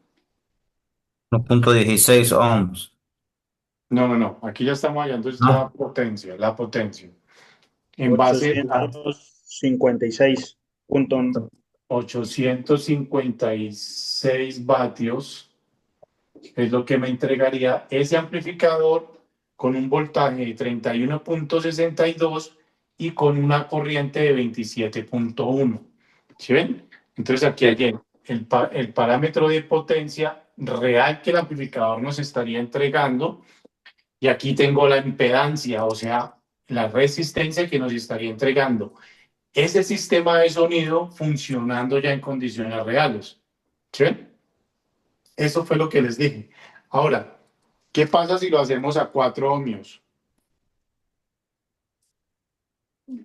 S6: 1.16 ohms.
S1: No. Aquí ya estamos hallando es
S6: ¿No?
S1: la potencia. En base a
S7: 856.1.
S1: 856 vatios es lo que me entregaría ese amplificador con un voltaje de 31.62 y con una corriente de 27.1. ¿Sí ven? Entonces aquí hay el parámetro de potencia real que el amplificador nos estaría entregando y aquí tengo la impedancia, o sea, la resistencia que nos estaría entregando ese sistema de sonido funcionando ya en condiciones reales. ¿Sí? Eso fue lo que les dije. Ahora, ¿qué pasa si lo hacemos a 4 ohmios?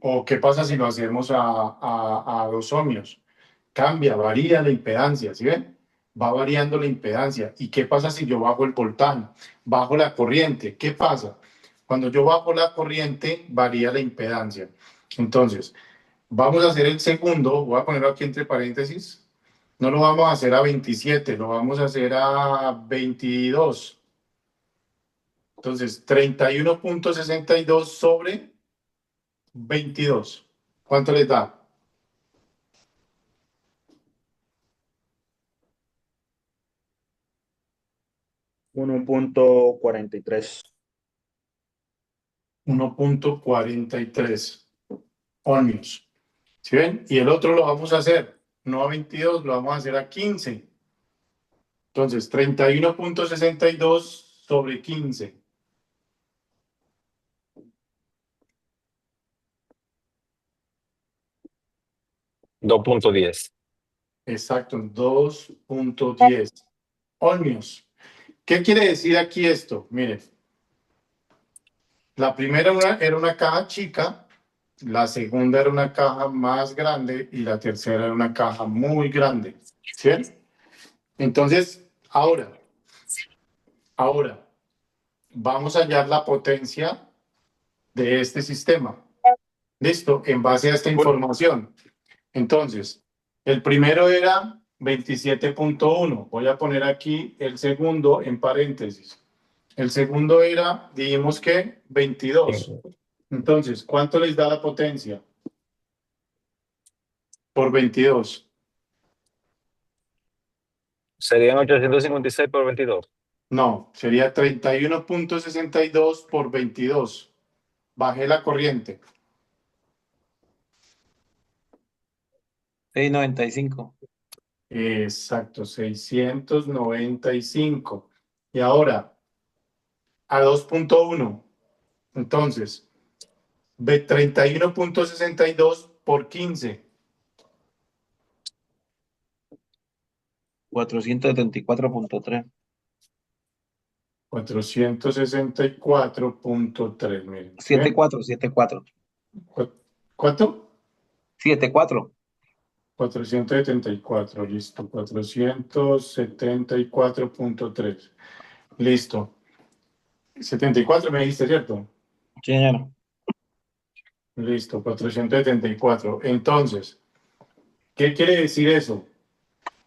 S1: ¿O qué pasa si lo hacemos a 2 ohmios? Cambia, varía la impedancia, ¿sí ven? Va variando la impedancia. ¿Y qué pasa si yo bajo el voltaje? Bajo la corriente. ¿Qué pasa? Cuando yo bajo la corriente, varía la impedancia. Entonces, vamos a hacer el segundo, voy a ponerlo aquí entre paréntesis. No lo vamos a hacer a 27, lo vamos a hacer a 22. Entonces, 31.62 sobre 22. ¿Cuánto les da?
S7: 1.43.
S1: 1.43 ohmios. ¿Sí ven? Y el otro lo vamos a hacer, no a 22, lo vamos a hacer a 15. Entonces, 31.62 sobre 15.
S3: $2.10.
S1: Exacto, 2.10 ohmios. ¿Qué quiere decir aquí esto? Miren, la primera era una caja chica, la segunda era una caja más grande y la tercera era una caja muy grande. ¿Sí? Entonces, ahora, vamos a hallar la potencia de este sistema. Listo, en base a esta información. Entonces, el primero era 27.1. Voy a poner aquí el segundo en paréntesis. El segundo era, dijimos que 22. Entonces, ¿cuánto les da la potencia? Por 22.
S3: Serían 856 por 22.
S1: No, sería 31.62 por 22. Bajé la corriente.
S8: 695.
S1: Exacto, 695. Y ahora, a 2.1. Entonces, 31.62 por 15.
S8: 474.3.
S1: 464.3. Miren.
S8: 74, 74.
S1: ¿Cuánto?
S8: 74.
S1: 474, listo. 474.3. Listo. 74 me dijiste, ¿cierto?
S8: Sí, señor.
S1: Listo, 474. Entonces, ¿qué quiere decir eso?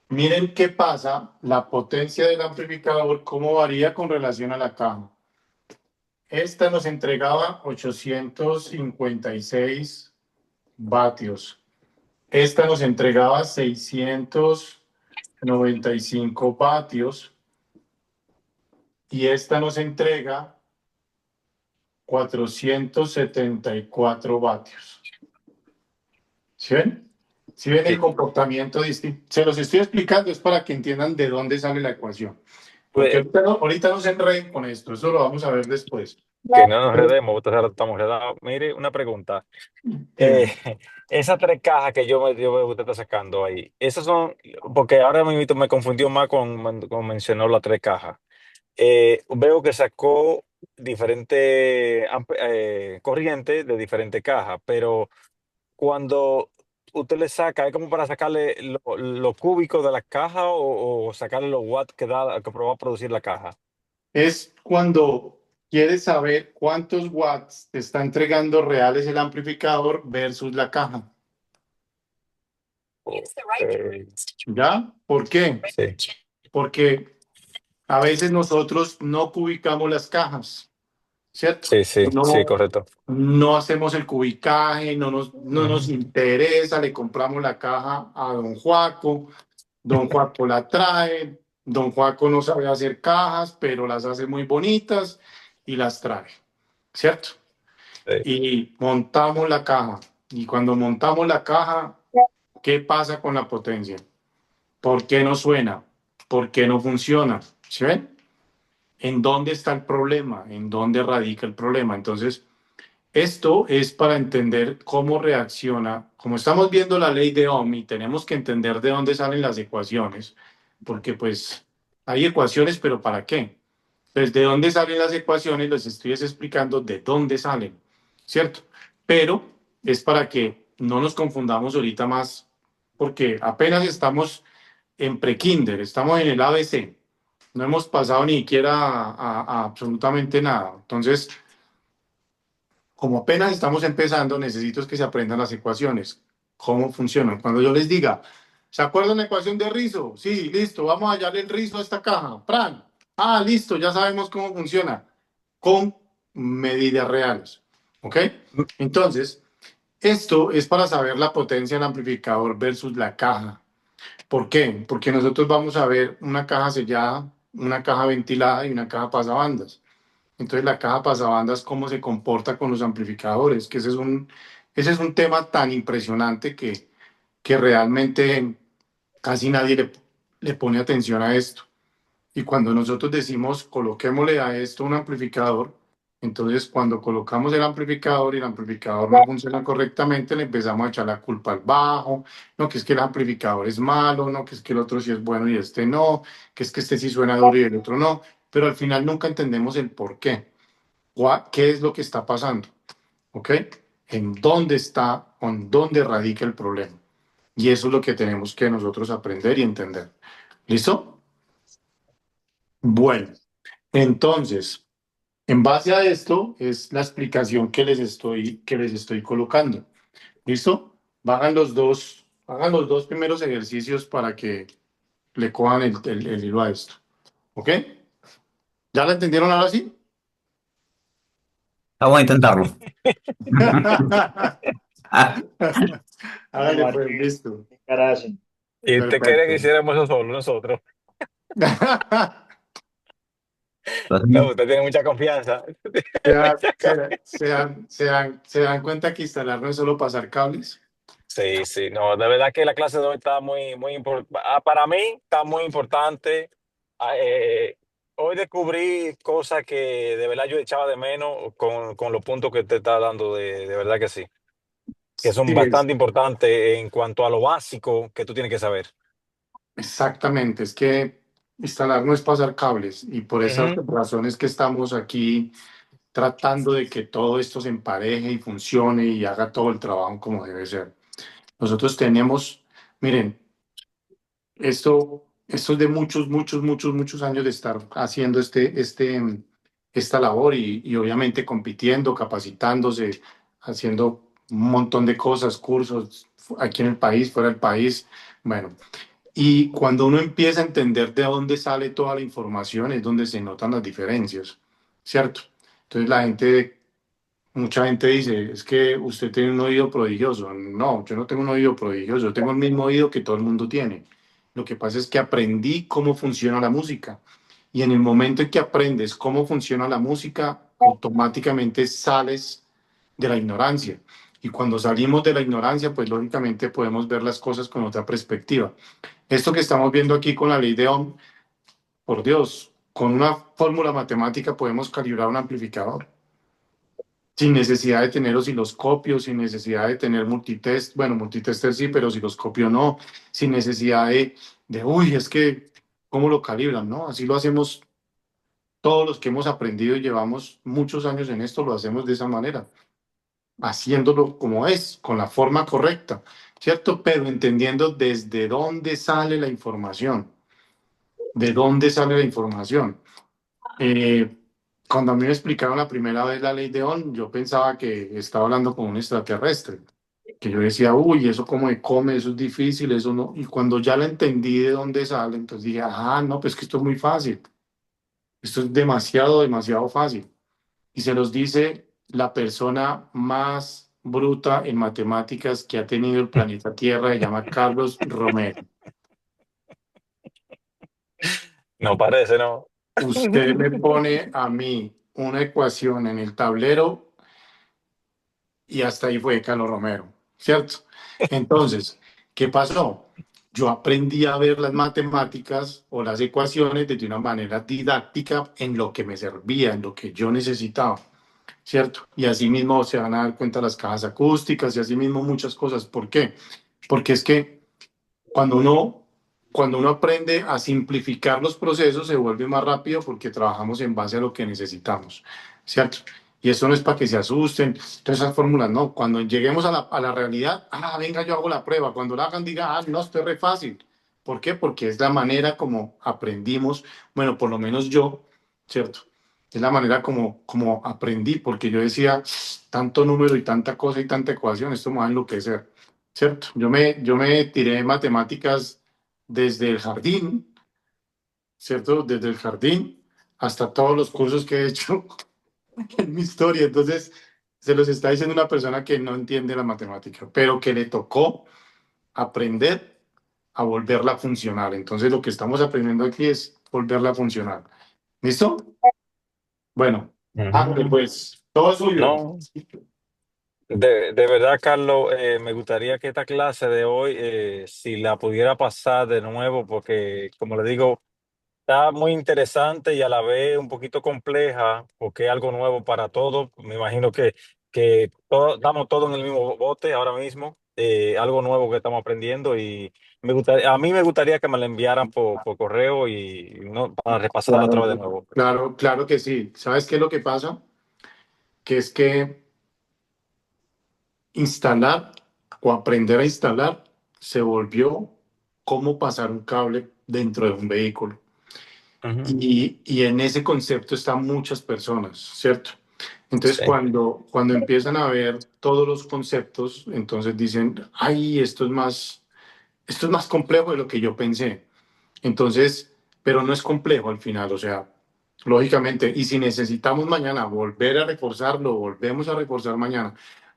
S1: Miren qué pasa, la potencia del amplificador, cómo varía con relación a la caja. Esta nos entregaba 856 vatios. Esta nos entregaba 695 vatios. Y esta nos entrega 474 vatios. ¿Sí ven? ¿Sí ven el comportamiento distinto? Se los estoy explicando, es para que entiendan de dónde sale la ecuación. Porque ahorita no se enreden con esto, eso lo vamos a ver después.
S3: Que no nos redemos, estamos redados. Mire, una pregunta. Esas 3 cajas que usted está sacando ahí, esas son, porque ahora mismo me confundió más con mencionó las 3 cajas. Veo que sacó diferentes corrientes de diferentes cajas, pero cuando usted le saca, ¿es como para sacarle lo cúbico de la caja o sacarle los watts que va a producir la caja?
S1: Es cuando quieres saber cuántos watts te está entregando reales el amplificador versus la caja. ¿Ya? ¿Por qué?
S3: Sí.
S1: Porque a veces nosotros no cubicamos las cajas, ¿cierto?
S3: Sí, correcto.
S1: No hacemos el cubicaje, no nos interesa, le compramos la caja a don Juaco la trae, Don Juaco no sabe hacer cajas, pero las hace muy bonitas y las trae, ¿cierto?
S3: Sí.
S1: Y montamos la caja. Y cuando montamos la caja, ¿qué pasa con la potencia? ¿Por qué no suena? ¿Por qué no funciona? ¿Sí ven? ¿En dónde está el problema? ¿En dónde radica el problema? Entonces, esto es para entender cómo reacciona. Como estamos viendo la ley de Ohm y tenemos que entender de dónde salen las ecuaciones, porque pues hay ecuaciones, pero ¿para qué? Pues de dónde salen las ecuaciones, les estoy explicando de dónde salen, ¿cierto? Pero es para que no nos confundamos ahorita más, porque apenas estamos en prekinder, estamos en el ABC, no hemos pasado ni siquiera a absolutamente nada. Entonces, como apenas estamos empezando, necesito que se aprendan las ecuaciones, cómo funcionan. Cuando yo les diga, ¿se acuerdan la ecuación de Rizzo? Sí, listo, vamos a hallarle el Rizzo a esta caja. ¡Pran! Ah, listo, ya sabemos cómo funciona. Con medidas reales. ¿Ok? Entonces, esto es para saber la potencia del amplificador versus la caja. ¿Por qué? Porque nosotros vamos a ver una caja sellada, una caja ventilada y una caja pasabandas. Entonces la caja pasabandas, cómo se comporta con los amplificadores, que ese es un tema tan impresionante que realmente casi nadie le pone atención a esto. Y cuando nosotros decimos coloquémosle a esto un amplificador, entonces cuando colocamos el amplificador y el amplificador no funciona correctamente, le empezamos a echar la culpa al bajo, no, que es que el amplificador es malo, no, que es que el otro sí es bueno y este no, que es que este sí suena duro y el otro no, pero al final nunca entendemos el por qué. ¿Qué es lo que está pasando? ¿Ok? ¿En dónde está o en dónde radica el problema? Y eso es lo que tenemos que nosotros aprender y entender. ¿Listo? Bueno, entonces, en base a esto es la explicación que les estoy colocando. ¿Listo? Hagan los dos primeros ejercicios para que le cojan el hilo a esto. ¿Ok? ¿Ya lo entendieron ahora sí?
S6: Vamos a intentarlo.
S1: Hágale pues, listo.
S4: ¿Qué cara hacen?
S3: Y usted quería que
S1: Perfecto.
S3: hiciéramos eso solo nosotros.
S6: Lo
S3: No,
S6: hacemos.
S3: usted tiene mucha confianza.
S1: ¿Se dan cuenta que instalar no es solo pasar cables?
S3: Sí, sí, no, de verdad que la clase de hoy está muy importante. Para mí está muy importante. Ah, hoy descubrí cosas que de verdad yo echaba de menos con los puntos que te está dando, de verdad que sí, que son
S1: Sí,
S3: bastante importantes en cuanto a lo básico que tú tienes que saber.
S1: exactamente. Es que instalar no es pasar cables y por esas
S3: Ujú.
S1: razones que estamos aquí tratando de que todo esto se empareje y funcione y haga todo el trabajo como debe ser. Nosotros tenemos, miren, esto es de muchos años de estar haciendo esta labor y obviamente compitiendo, capacitándose, haciendo un montón de cosas, cursos aquí en el país, fuera del país. Bueno, y cuando uno empieza a entender de dónde sale toda la información es donde se notan las diferencias, ¿cierto? Entonces mucha gente dice, es que usted tiene un oído prodigioso. No, yo no tengo un oído prodigioso, yo tengo el mismo oído que todo el mundo tiene. Lo que pasa es que aprendí cómo funciona la música. Y en el momento en que aprendes cómo funciona la música, automáticamente sales de la ignorancia. Y cuando salimos de la ignorancia, pues lógicamente podemos ver las cosas con otra perspectiva. Esto que estamos viendo aquí con la ley de Ohm, por Dios, con una fórmula matemática podemos calibrar un amplificador sin necesidad de tener osciloscopios, sin necesidad de tener multitest, bueno, multitester sí, pero osciloscopio no, sin necesidad uy, es que, ¿cómo lo calibran, no? Así lo hacemos todos los que hemos aprendido y llevamos muchos años en esto, lo hacemos de esa manera, haciéndolo como es, con la forma correcta, ¿cierto? Pero entendiendo desde dónde sale la información, de dónde sale la información. Eh, Cuando a mí me explicaron la primera vez la ley de Ohm, yo pensaba que estaba hablando con un extraterrestre, que yo decía, uy, eso como de come, eso es difícil, eso no. Y cuando ya la entendí de dónde sale, entonces dije, ah, no, pues que esto es muy fácil, esto es demasiado fácil. Y se los dice la persona más bruta en matemáticas que ha tenido el planeta Tierra, se llama Carlos Romero.
S3: No parece, ¿no?
S1: Usted me pone a mí una ecuación en el tablero y hasta ahí fue Carlos Romero, ¿cierto? Entonces, ¿qué pasó? Yo aprendí a ver las matemáticas o las ecuaciones desde una manera didáctica en lo que me servía, en lo que yo necesitaba, ¿cierto? Y así mismo se van a dar cuenta las cajas acústicas y así mismo muchas cosas. ¿Por qué? Porque es que cuando uno aprende a simplificar los procesos, se vuelve más rápido porque trabajamos en base a lo que necesitamos, ¿cierto? Y eso no es para que se asusten, todas esas fórmulas, no. Cuando lleguemos a la realidad, venga, yo hago la prueba. Cuando la hagan, diga, no, esto es re fácil. ¿Por qué? Porque es la manera como aprendimos, bueno, por lo menos yo, ¿cierto? Es la manera como aprendí, porque yo decía, tanto número y tanta cosa y tanta ecuación, esto me va a enloquecer. ¿Cierto? Yo me tiré matemáticas desde el jardín, ¿cierto? Desde el jardín hasta todos los cursos que he hecho en mi historia. Entonces, se los está diciendo una persona que no entiende la matemática, pero que le tocó aprender a volverla a funcionar. Entonces, lo que estamos aprendiendo aquí es volverla a funcionar. ¿Listo? Bueno,
S3: Ujú.
S1: pues, todo suyo.
S3: No, de verdad, Carlos, me gustaría que esta clase de hoy, si la pudiera pasar de nuevo, porque como le digo, está muy interesante y a la vez un poquito compleja, porque es algo nuevo para todos. Me imagino que estamos todos en el mismo bote ahora mismo, algo nuevo que estamos aprendiendo y a mí me gustaría que me la enviaran por correo y no, para repasarla otra vez de
S1: Claro,
S3: nuevo.
S1: claro, claro que sí. ¿Sabes qué es lo que pasa? Que es que instalar o aprender a instalar se volvió cómo pasar un cable dentro de un vehículo.
S3: Ujú.
S1: Y en ese concepto están muchas personas, ¿cierto? Entonces,
S3: Sí.
S1: cuando empiezan a ver todos los conceptos, entonces dicen, ay, esto es más complejo de lo que yo pensé. Entonces, pero no es complejo al final, o sea, lógicamente, y si necesitamos mañana volver a reforzarlo, volvemos a reforzar mañana.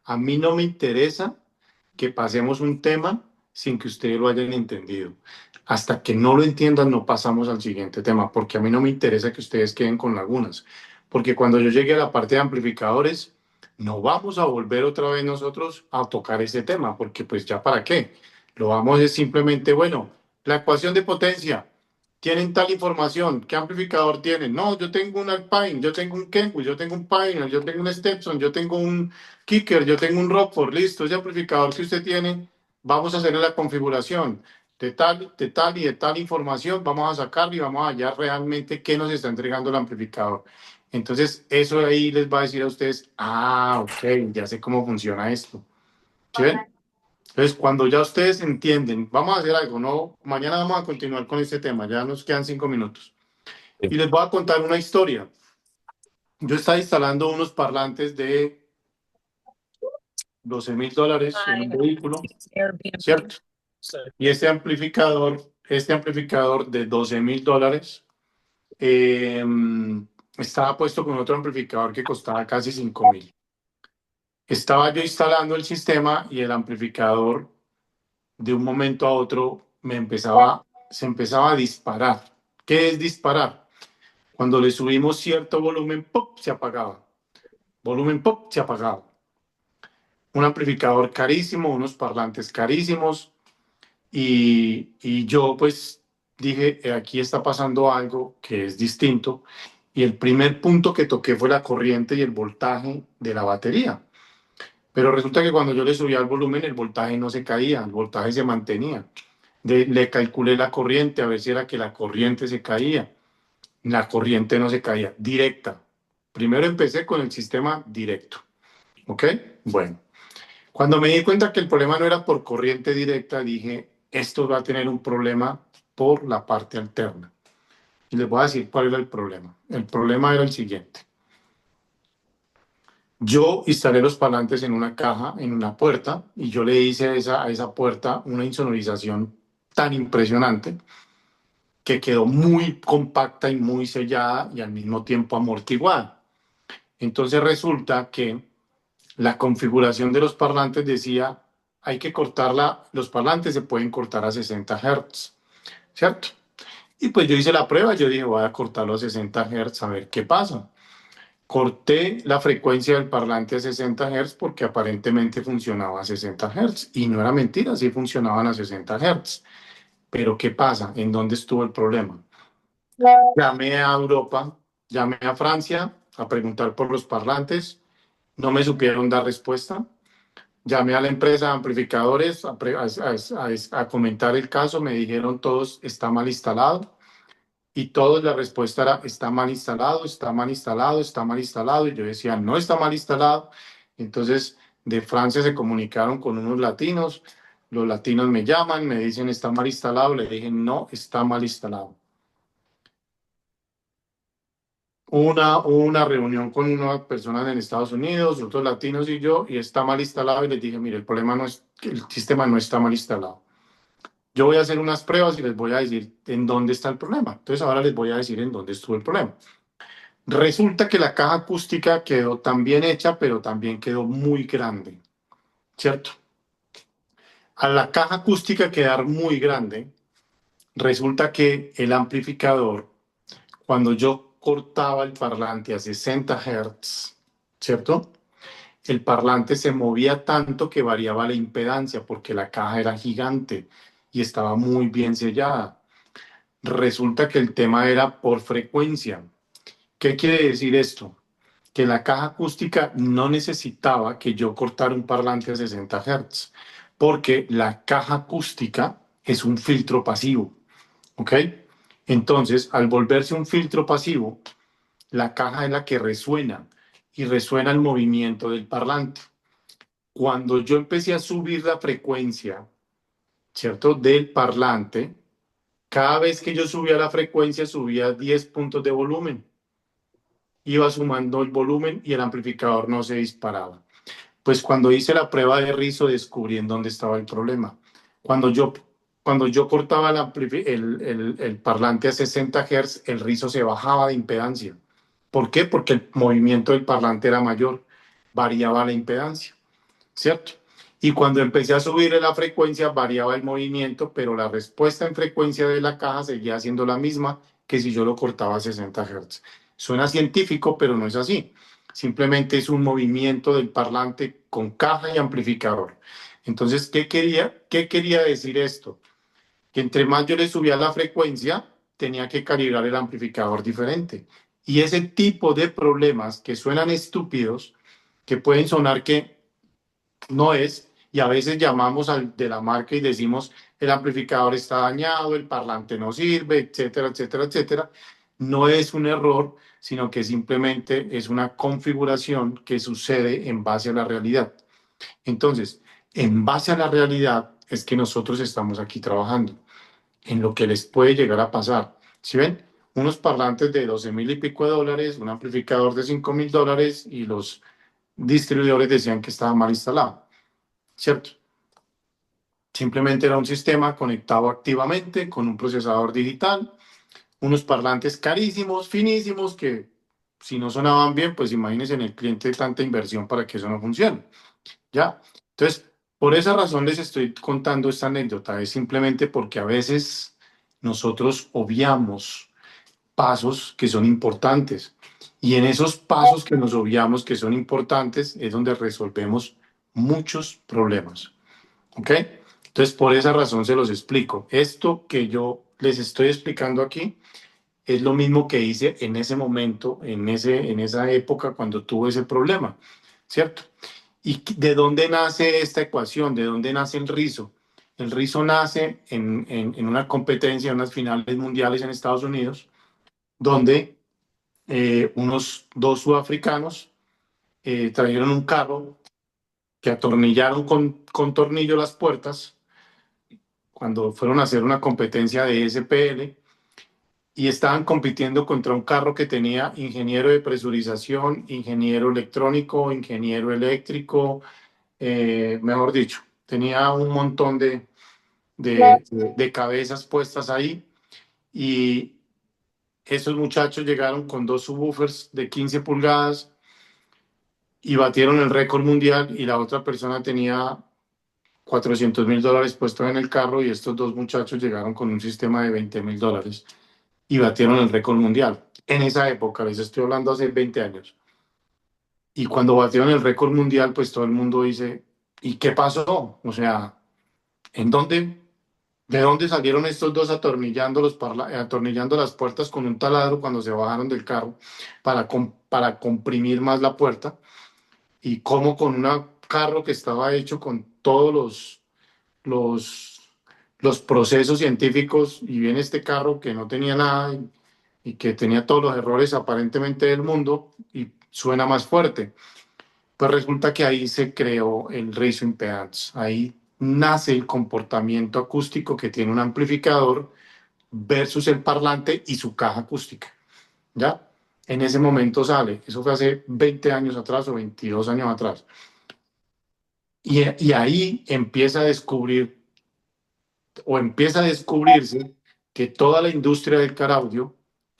S1: A mí no me interesa que pasemos un tema sin que ustedes lo hayan entendido. Hasta que no lo entiendan, no pasamos al siguiente tema, porque a mí no me interesa que ustedes queden con lagunas. Porque cuando yo llegue a la parte de amplificadores, no vamos a volver otra vez nosotros a tocar ese tema, porque pues ya para qué. Lo vamos es simplemente, bueno, la ecuación de potencia. Tienen tal información. ¿Qué amplificador tienen? No, yo tengo un Alpine, yo tengo un Kenwood, yo tengo un Pioneer, yo tengo un Stepson, yo tengo un Kicker, yo tengo un Rockford. Listo, ese amplificador que usted tiene, vamos a hacerle la configuración de tal y de tal información. Vamos a sacarlo y vamos a hallar realmente qué nos está entregando el amplificador. Entonces, eso ahí les va a decir a ustedes, ok, ya sé cómo funciona esto. ¿Sí ven? Entonces, cuando ya ustedes entienden, vamos a hacer algo, ¿no? Mañana vamos a continuar con este tema, ya nos quedan 5 minutos. Y les voy a contar una historia. Yo estaba instalando unos parlantes de $12,000 en un vehículo, ¿cierto? Y este amplificador de $12,000 eh, estaba puesto con otro amplificador que costaba casi 5,000. Estaba yo instalando el sistema y el amplificador de un momento a otro se empezaba a disparar. ¿Qué es disparar? Cuando le subimos cierto volumen, ¡pop!, se apagaba. Volumen, ¡pop!, se apagaba. Un amplificador carísimo, unos parlantes carísimos. Y yo pues dije, aquí está pasando algo que es distinto. Y el primer punto que toqué fue la corriente y el voltaje de la batería. Pero resulta que cuando yo le subía el volumen, el voltaje no se caía, el voltaje se mantenía. Le calculé la corriente, a ver si era que la corriente se caía. La corriente no se caía, directa. Primero empecé con el sistema directo. ¿Ok? Bueno, cuando me di cuenta que el problema no era por corriente directa, dije, esto va a tener un problema por la parte alterna. Y les voy a decir cuál era el problema. El problema era el siguiente. Yo instalé los parlantes en una caja, en una puerta, y yo le hice a esa puerta una insonorización tan impresionante que quedó muy compacta y muy sellada y al mismo tiempo amortiguada. Entonces resulta que la configuración de los parlantes decía, hay que cortarla, los parlantes se pueden cortar a 60 Hz, ¿cierto? Y pues yo hice la prueba, yo dije, voy a cortarlo a 60 Hz a ver qué pasa. Corté la frecuencia del parlante a 60 Hz porque aparentemente funcionaba a 60 Hz. Y no era mentira, sí funcionaban a 60 Hz. Pero ¿qué pasa? ¿En dónde estuvo el problema? Llamé a Europa, llamé a Francia a preguntar por los parlantes, no me supieron dar respuesta. Llamé a la empresa de amplificadores a comentar el caso, me dijeron todos está mal instalado y todos la respuesta era está mal instalado, está mal instalado, está mal instalado y yo decía no está mal instalado. Entonces de Francia se comunicaron con unos latinos, los latinos me llaman, me dicen está mal instalado, le dije no está mal instalado. Una reunión con unas personas en Estados Unidos, otros latinos y yo, y está mal instalado y les dije, mire, el problema no es que el sistema no está mal instalado. Yo voy a hacer unas pruebas y les voy a decir en dónde está el problema. Entonces ahora les voy a decir en dónde estuvo el problema. Resulta que la caja acústica quedó tan bien hecha, pero también quedó muy grande, ¿cierto? A la caja acústica quedar muy grande, resulta que el amplificador, cuando yo cortaba el parlante a 60 Hz, ¿cierto? El parlante se movía tanto que variaba la impedancia porque la caja era gigante y estaba muy bien sellada. Resulta que el tema era por frecuencia. ¿Qué quiere decir esto? Que la caja acústica no necesitaba que yo cortara un parlante a 60 Hz porque la caja acústica es un filtro pasivo, ¿ok? Entonces, al volverse un filtro pasivo, la caja es la que resuena y resuena el movimiento del parlante. Cuando yo empecé a subir la frecuencia, ¿cierto? Del parlante, cada vez que yo subía la frecuencia, subía 10 puntos de volumen. Iba sumando el volumen y el amplificador no se disparaba. Pues cuando hice la prueba de rizo, descubrí en dónde estaba el problema. Cuando yo cortaba el parlante a 60 Hz, el rizo se bajaba de impedancia. ¿Por qué? Porque el movimiento del parlante era mayor, variaba la impedancia, ¿cierto? Y cuando empecé a subir la frecuencia, variaba el movimiento, pero la respuesta en frecuencia de la caja seguía siendo la misma que si yo lo cortaba a 60 Hz. Suena científico, pero no es así. Simplemente es un movimiento del parlante con caja y amplificador. Entonces, ¿qué quería decir esto? Que entre más yo le subía la frecuencia, tenía que calibrar el amplificador diferente. Y ese tipo de problemas que suenan estúpidos, que pueden sonar que no es, y a veces llamamos al de la marca y decimos el amplificador está dañado, el parlante no sirve, etcétera, etcétera, etcétera. No es un error, sino que simplemente es una configuración que sucede en base a la realidad. Entonces, en base a la realidad es que nosotros estamos aquí trabajando en lo que les puede llegar a pasar. ¿Sí ven? Unos parlantes de 12,000 y pico de dólares, un amplificador de 5,000 dólares y los distribuidores decían que estaba mal instalado, ¿cierto? Simplemente era un sistema conectado activamente con un procesador digital, unos parlantes carísimos, finísimos, que si no sonaban bien, pues imagínense en el cliente tanta inversión para que eso no funcione, ¿ya? Entonces, por esa razón les estoy contando esta anécdota, es simplemente porque a veces nosotros obviamos pasos que son importantes. Y en esos pasos que nos obviamos que son importantes es donde resolvemos muchos problemas. ¿Ok? Entonces, por esa razón se los explico. Esto que yo les estoy explicando aquí es lo mismo que hice en ese momento, en esa época cuando tuve ese problema, ¿cierto? ¿Y de dónde nace esta ecuación? ¿De dónde nace el rizo? El rizo nace en una competencia, en unas finales mundiales en Estados Unidos, donde unos dos sudafricanos trajeron un carro que atornillaron con tornillo las puertas cuando fueron a hacer una competencia de SPL y estaban compitiendo contra un carro que tenía ingeniero de presurización, ingeniero electrónico, ingeniero eléctrico, mejor dicho, tenía un montón de cabezas puestas ahí y esos muchachos llegaron con dos subwoofers de 15 pulgadas y batieron el récord mundial y la otra persona tenía $400,000 puestos en el carro y estos dos muchachos llegaron con un sistema de $20,000. y batieron el récord mundial. En esa época, les estoy hablando hace 20 años. Y cuando batieron el récord mundial, pues todo el mundo dice, ¿y qué pasó? O sea, ¿en dónde, de dónde salieron estos dos atornillando las puertas con un taladro cuando se bajaron del carro para comprimir más la puerta? Y cómo con un carro que estaba hecho con todos los, los procesos científicos, y viene este carro que no tenía nada y que tenía todos los errores aparentemente del mundo y suena más fuerte. Pues resulta que ahí se creó el ratio impedance. Ahí nace el comportamiento acústico que tiene un amplificador versus el parlante y su caja acústica. ¿Ya? En ese momento sale. Eso fue hace 20 años atrás o 22 años atrás. Y ahí empieza a descubrirse que toda la industria del car audio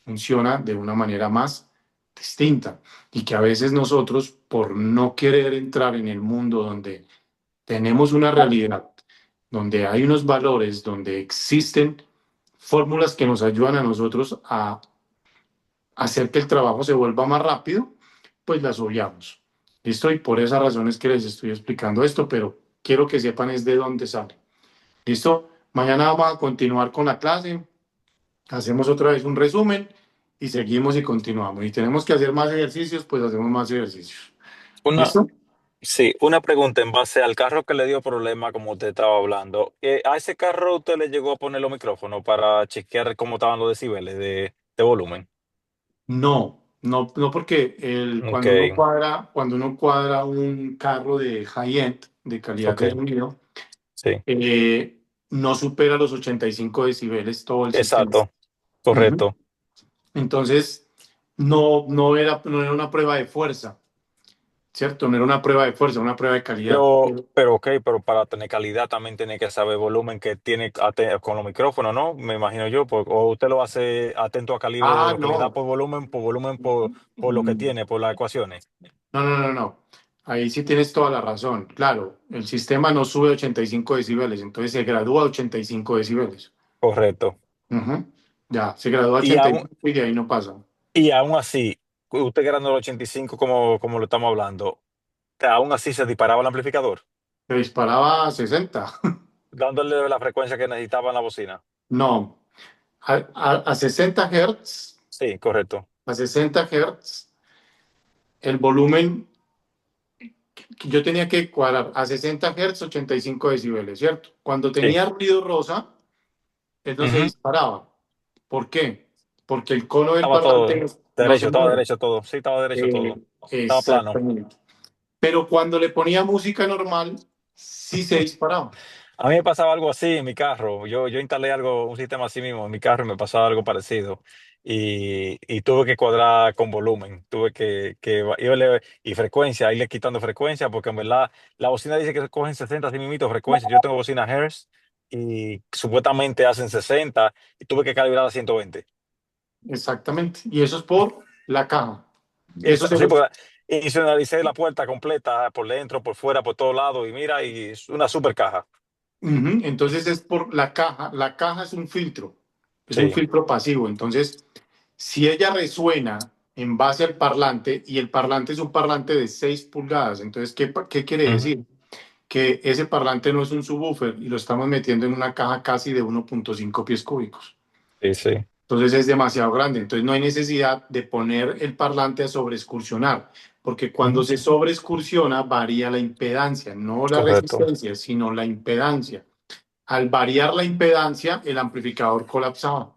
S1: funciona de una manera más distinta y que a veces nosotros, por no querer entrar en el mundo donde tenemos una realidad, donde hay unos valores, donde existen fórmulas que nos ayudan a nosotros a hacer que el trabajo se vuelva más rápido, pues las obviamos. ¿Listo? Y por esas razones que les estoy explicando esto, pero quiero que sepan es de dónde sale. ¿Listo? Mañana vamos a continuar con la clase, hacemos otra vez un resumen y seguimos y continuamos. Y tenemos que hacer más ejercicios, pues hacemos más ejercicios.
S3: Una,
S1: ¿Listo?
S3: sí, una pregunta en base al carro que le dio problema, como usted estaba hablando. ¿A ese carro usted le llegó a poner los micrófonos para chequear cómo estaban los decibeles de volumen?
S1: No, no porque
S3: Ok,
S1: cuando uno cuadra un carro de high-end, de calidad
S3: ok,
S1: de sonido,
S3: sí,
S1: no supera los 85 decibeles todo el sistema.
S3: exacto,
S1: Ujú.
S3: correcto.
S1: Entonces, no era una prueba de fuerza, ¿cierto? No era una prueba de fuerza, una prueba de calidad.
S3: Pero para tener calidad también tiene que saber volumen que tiene con los micrófonos, ¿no? Me imagino yo, o usted lo hace atento a calibre de lo que le da
S1: No.
S3: por lo que tiene, por las ecuaciones.
S1: No. Ahí sí tienes toda la razón. Claro, el sistema no sube a 85 decibeles, entonces se gradúa a 85 decibeles.
S3: Correcto.
S1: Ujú. Ya, se gradúa a
S3: Y aún,
S1: 85 y de ahí no pasa.
S3: y aún así, usted ganando el 85 como lo estamos hablando, aún así se disparaba el amplificador,
S1: Se disparaba a 60.
S3: dándole la frecuencia que necesitaba en la bocina.
S1: No, a 60 Hz,
S3: Sí, correcto.
S1: a 60 Hz, el volumen que yo tenía que cuadrar a 60 Hz, 85 decibeles, ¿cierto? Cuando
S3: Sí.
S1: tenía ruido rosa, él no se
S3: Ujú.
S1: disparaba. ¿Por qué? Porque el cono del
S3: Estaba
S1: parlante
S3: todo
S1: no se
S3: derecho, estaba
S1: mueve.
S3: derecho todo. Sí, estaba derecho todo. Estaba plano.
S1: Exactamente. Pero cuando le ponía música normal, sí se disparaba.
S3: A mí me pasaba algo así en mi carro. Yo instalé un sistema así mismo en mi carro y me pasaba algo parecido. Y tuve que cuadrar con volumen. Tuve y frecuencia, irle quitando frecuencia, porque en verdad la bocina dice que cogen 60 así mismito frecuencia. Yo tengo bocina Hertz y supuestamente hacen 60 y tuve que calibrar a 120.
S1: Exactamente. Y eso es por la caja. Eso se
S3: Sí, porque institucionalicé la puerta completa por dentro, por fuera, por todos lados y mira, y es una super caja.
S1: Ujú. Entonces es por la caja. La caja es un
S3: Sí.
S1: filtro pasivo. Entonces, si ella resuena en base al parlante, y el parlante es un parlante de 6 pulgadas, entonces, ¿qué quiere
S3: Ujú.
S1: decir? Que ese parlante no es un subwoofer y lo estamos metiendo en una caja casi de 1.5 pies cúbicos.
S3: Sí, sí.
S1: Entonces es demasiado grande. Entonces no hay necesidad de poner el parlante a sobreexcursionar, porque cuando
S3: Ujú.
S1: se sobreexcursiona varía la impedancia, no la
S3: Correcto.
S1: resistencia, sino la impedancia. Al variar la impedancia, el amplificador colapsaba.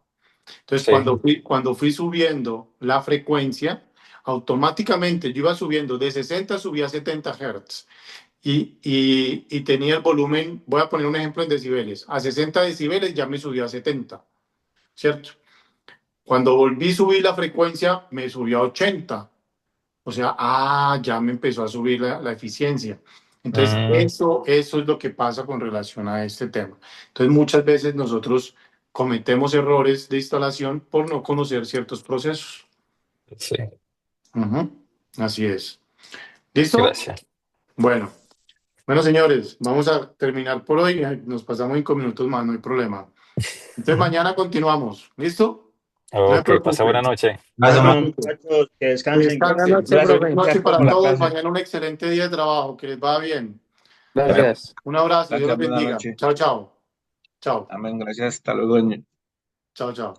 S1: Entonces
S3: Sí.
S1: cuando fui subiendo la frecuencia, automáticamente yo iba subiendo de 60, subía a 70 Hz. Y tenía el volumen, voy a poner un ejemplo en decibeles, a 60 decibeles ya me subió a 70, ¿cierto? Cuando volví a subir la frecuencia, me subió a 80. O sea, ya me empezó a subir la eficiencia. Entonces,
S3: Mm,
S1: eso es lo que pasa con relación a este tema. Entonces, muchas veces nosotros cometemos errores de instalación por no conocer ciertos procesos.
S3: sí.
S1: Ujú. Así es. ¿Listo?
S3: Gracias.
S1: Bueno, señores, vamos a terminar por hoy. Nos pasamos 5 minutos más, no hay problema. Entonces, mañana continuamos. ¿Listo? No se
S3: Ok, pasa buena
S1: preocupen.
S3: noche.
S6: Gracias,
S7: Bueno,
S6: man.
S7: muchachos, que
S1: Que
S7: descansen.
S1: descansen.
S2: Buenas noches,
S1: Buenas
S2: profe.
S1: noches para
S8: por la
S1: todos.
S8: clase.
S1: Mañana un excelente día de trabajo. Que les va bien.
S2: Gracias.
S1: Un abrazo. Dios
S8: Gracias,
S1: los
S8: buenas
S1: bendiga.
S8: noches.
S1: Chao, chao. Chao,
S8: Amén, gracias. Hasta luego, señor.
S1: chao, chao.